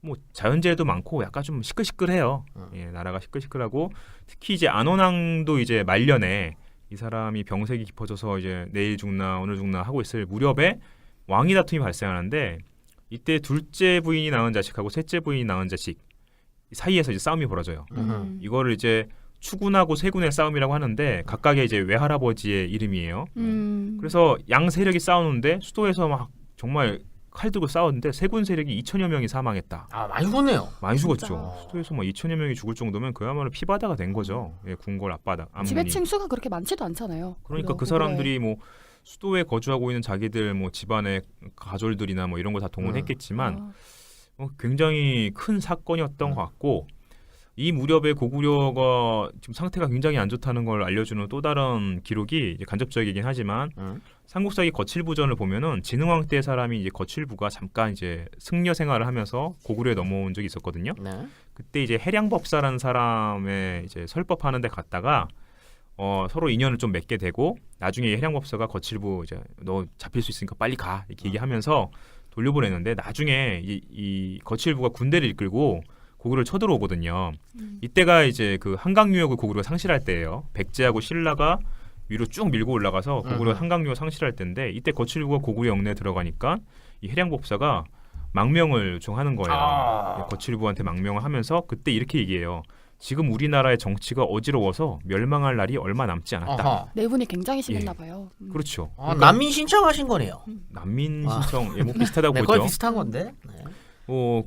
뭐 자연재해도 많고 약간 좀 시끌시끌해요. 예, 나라가 시끌시끌하고 특히 이제 안원왕도 이제 말년에 이 사람이 병색이 깊어져서 이제 내일 죽나 오늘 죽나 하고 있을 무렵에 왕위 다툼이 발생하는데 이때 둘째 부인이 낳은 자식하고 셋째 부인이 낳은 자식 사이에서 이제 싸움이 벌어져요. 이거를 이제 추군하고 세군의 싸움이라고 하는데 각각의 이제 외할아버지의 이름이에요. 그래서 양 세력이 싸우는데 수도에서 막 정말 칼 들고 싸웠는데 세군 세력이 2천여 명이 사망했다. 많이 죽었네요. 많이 죽었죠. 진짜. 수도에서 뭐 2천여 명이 죽을 정도면 그야말로 피바다가 된 거죠. 예, 궁궐 앞바다 집의 앞문이. 층수가 그렇게 많지도 않잖아요. 그러니까 그 사람들이 뭐 수도에 거주하고 있는 자기들 뭐 집안의 가졸들이나 뭐 이런 거 다 동원했겠지만 굉장히 큰 사건이었던 것 같고 이 무렵에 고구려가 지금 상태가 굉장히 안 좋다는 걸 알려주는 또 다른 기록이 이제 간접적이긴 하지만 삼국사기 거칠부전을 보면은 진흥왕 때 사람이 이제 거칠부가 잠깐 이제 승려 생활을 하면서 고구려에 넘어온 적이 있었거든요. 네. 그때 이제 해량법사라는 사람의 이제 설법하는 데 갔다가 서로 인연을 좀 맺게 되고 나중에 해량법사가 거칠부 이제 너 잡힐 수 있으니까 빨리 가 이렇게 얘기하면서 돌려보냈는데 나중에 이 거칠부가 군대를 이끌고 고구려를 쳐들어오거든요. 이때가 이제 그 한강 유역을 고구려가 상실할 때예요. 백제하고 신라가 위로 쭉 밀고 올라가서 고구려 한강 유역 상실할 때인데 이때 거칠부가 고구려 영내에 들어가니까 이 해량법사가 망명을 요청하는 거예요. 거칠부한테 망명을 하면서 그때 이렇게 얘기해요. 지금 우리나라의 정치가 어지러워서 멸망할 날이 얼마 남지 않았다. 내분이 굉장히 심했나 봐요. 그렇죠. 난민 신청하신 거네요. 난민 신청 뭐 비슷하다고 네, 보죠. 거의 비슷한 건데. 네.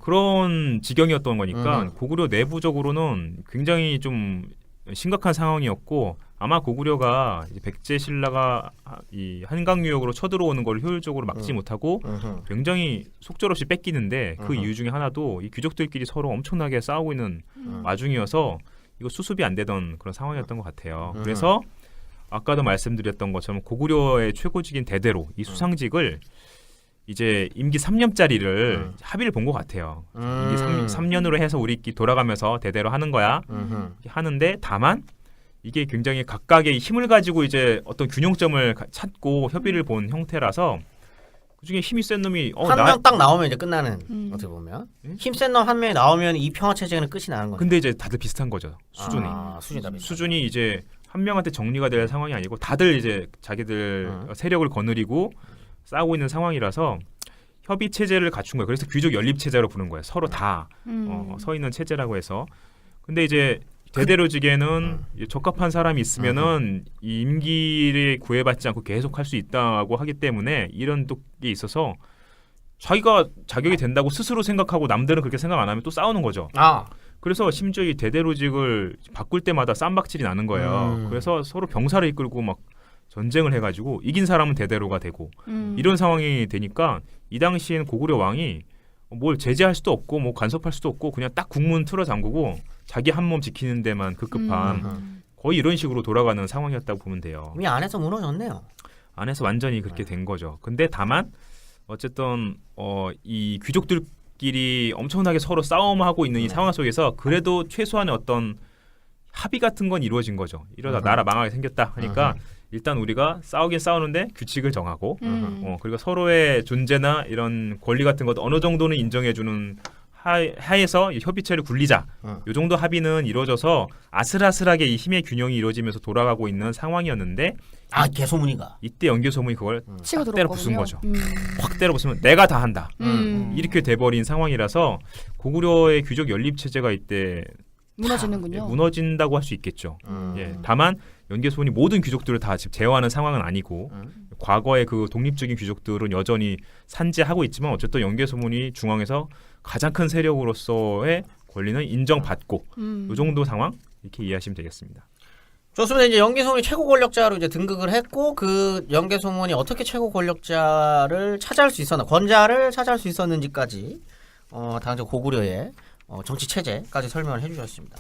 그런 지경이었던 거니까 고구려 내부적으로는 굉장히 좀 심각한 상황이었고 아마 고구려가 이제 백제 신라가 이 한강 유역으로 쳐들어오는 걸 효율적으로 막지 못하고 굉장히 속절없이 뺏기는데 그 이유 중에 하나도 이 귀족들끼리 서로 엄청나게 싸우고 있는 와중이어서 이거 수습이 안 되던 그런 상황이었던 것 같아요. 그래서 아까도 말씀드렸던 것처럼 고구려의 최고직인 대대로 이 수상직을 이제 임기 3년짜리를 합의를 본 것 같아요. 임기 3년으로 해서 우리끼리 돌아가면서 대대로 하는 거야. 하는데 다만 이게 굉장히 각각의 힘을 가지고 이제 어떤 균형점을 찾고 협의를 본 형태라서 그중에 힘이 센 놈이 한 명 딱 나오면 이제 끝나는 어떻게 음. 보면 예? 힘센 놈 한 명이 나오면 이 평화 체제는 끝이 나는 거죠. 근데 이제 다들 비슷한 거죠. 수준이. 수준이 다 비슷하죠. 수준이 이제 한 명한테 정리가 될 상황이 아니고 다들 이제 자기들 세력을 거느리고 싸우고 있는 상황이라서 협의 체제를 갖춘 거예요. 그래서 귀족 연립 체제로 부르는 거예요. 서로 다 서 있는 체제라고 해서. 근데 이제 대대로직에는 적합한 사람이 있으면은 이 임기를 구애받지 않고 계속 할 수 있다고 하기 때문에 이런 게 있어서 자기가 자격이 된다고 스스로 생각하고 남들은 그렇게 생각 안 하면 또 싸우는 거죠. 그래서 심지어 이 대대로직을 바꿀 때마다 쌈박질이 나는 거예요. 그래서 서로 병사를 이끌고 막 전쟁을 해가지고 이긴 사람은 대대로가 되고 이런 상황이 되니까 이 당시에는 고구려 왕이 뭘 제재할 수도 없고 뭐 간섭할 수도 없고 그냥 딱 국문 틀어 잠그고 자기 한 몸 지키는 데만 급급한 거의 이런 식으로 돌아가는 상황이었다고 보면 돼요. 이미 안에서 무너졌네요. 안에서 완전히 그렇게 된 거죠. 근데 다만 어쨌든 이 귀족들끼리 엄청나게 서로 싸움하고 있는 이 상황 속에서 그래도 최소한의 어떤 합의 같은 건 이루어진 거죠. 이러다 나라 망하게 생겼다 하니까 일단 우리가 싸우긴 싸우는데 규칙을 정하고 그리고 서로의 존재나 이런 권리 같은 것도 어느 정도는 인정해주는 하에서 이 협의체를 굴리자. 요 정도 합의는 이루어져서 아슬아슬하게 이 힘의 균형이 이루어지면서 돌아가고 있는 상황이었는데 개소문이가 이때 연개소문이 그걸 치고 딱 때려 부순 들어오거든요. 거죠. 확 때려 부수면 내가 다 한다. 이렇게 돼버린 상황이라서 고구려의 귀족 연립 체제가 이때 무너지는군요. 무너진다고 할 수 있겠죠. 예, 다만 연개소문이 모든 귀족들을 다 지금 제어하는 상황은 아니고 과거의 그 독립적인 귀족들은 여전히 산재하고 있지만 어쨌든 연개소문이 중앙에서 가장 큰 세력으로서의 권리는 인정받고 이 정도 상황 이렇게 이해하시면 되겠습니다. 좋습니다. 이제 연개소문이 최고 권력자로 이제 등극을 했고 그 연개소문이 어떻게 최고 권력자를 차지할 수 있었나, 권자를 차지할 수 있었는지까지 당시 고구려의 정치 체제까지 설명을 해주셨습니다.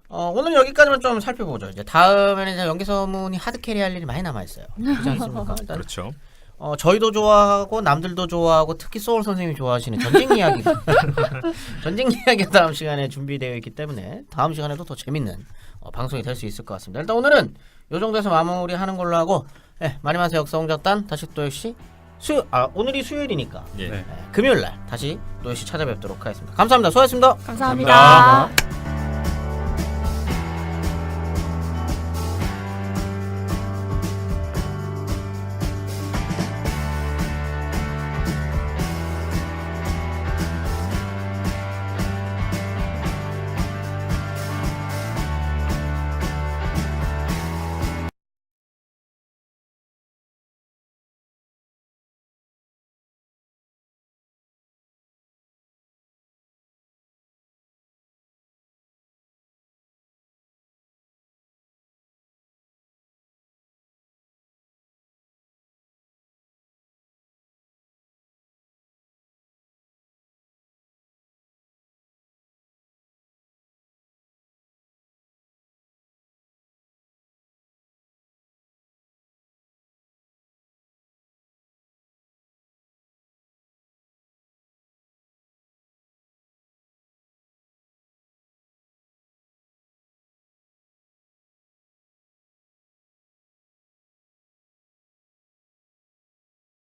오늘 여기까지만 좀 살펴보죠. 이제 다음에는 이제 연개소문이 하드캐리할 일이 많이 남아 있어요. 그렇지 않습니까? 일단 그렇죠. 저희도 좋아하고 남들도 좋아하고 특히 소울 선생님이 좋아하시는 전쟁 이야기 전쟁 이야기가 다음 시간에 준비되어 있기 때문에 다음 시간에도 더 재밌는 방송이 될 수 있을 것 같습니다. 일단 오늘은 이 정도에서 마무리하는 걸로 하고 마니만세 역사공작단 다시 또 역시 오늘이 수요일이니까 예. 금요일날 다시 또 역시 찾아뵙도록 하겠습니다. 감사합니다. 수고하셨습니다. 감사합니다.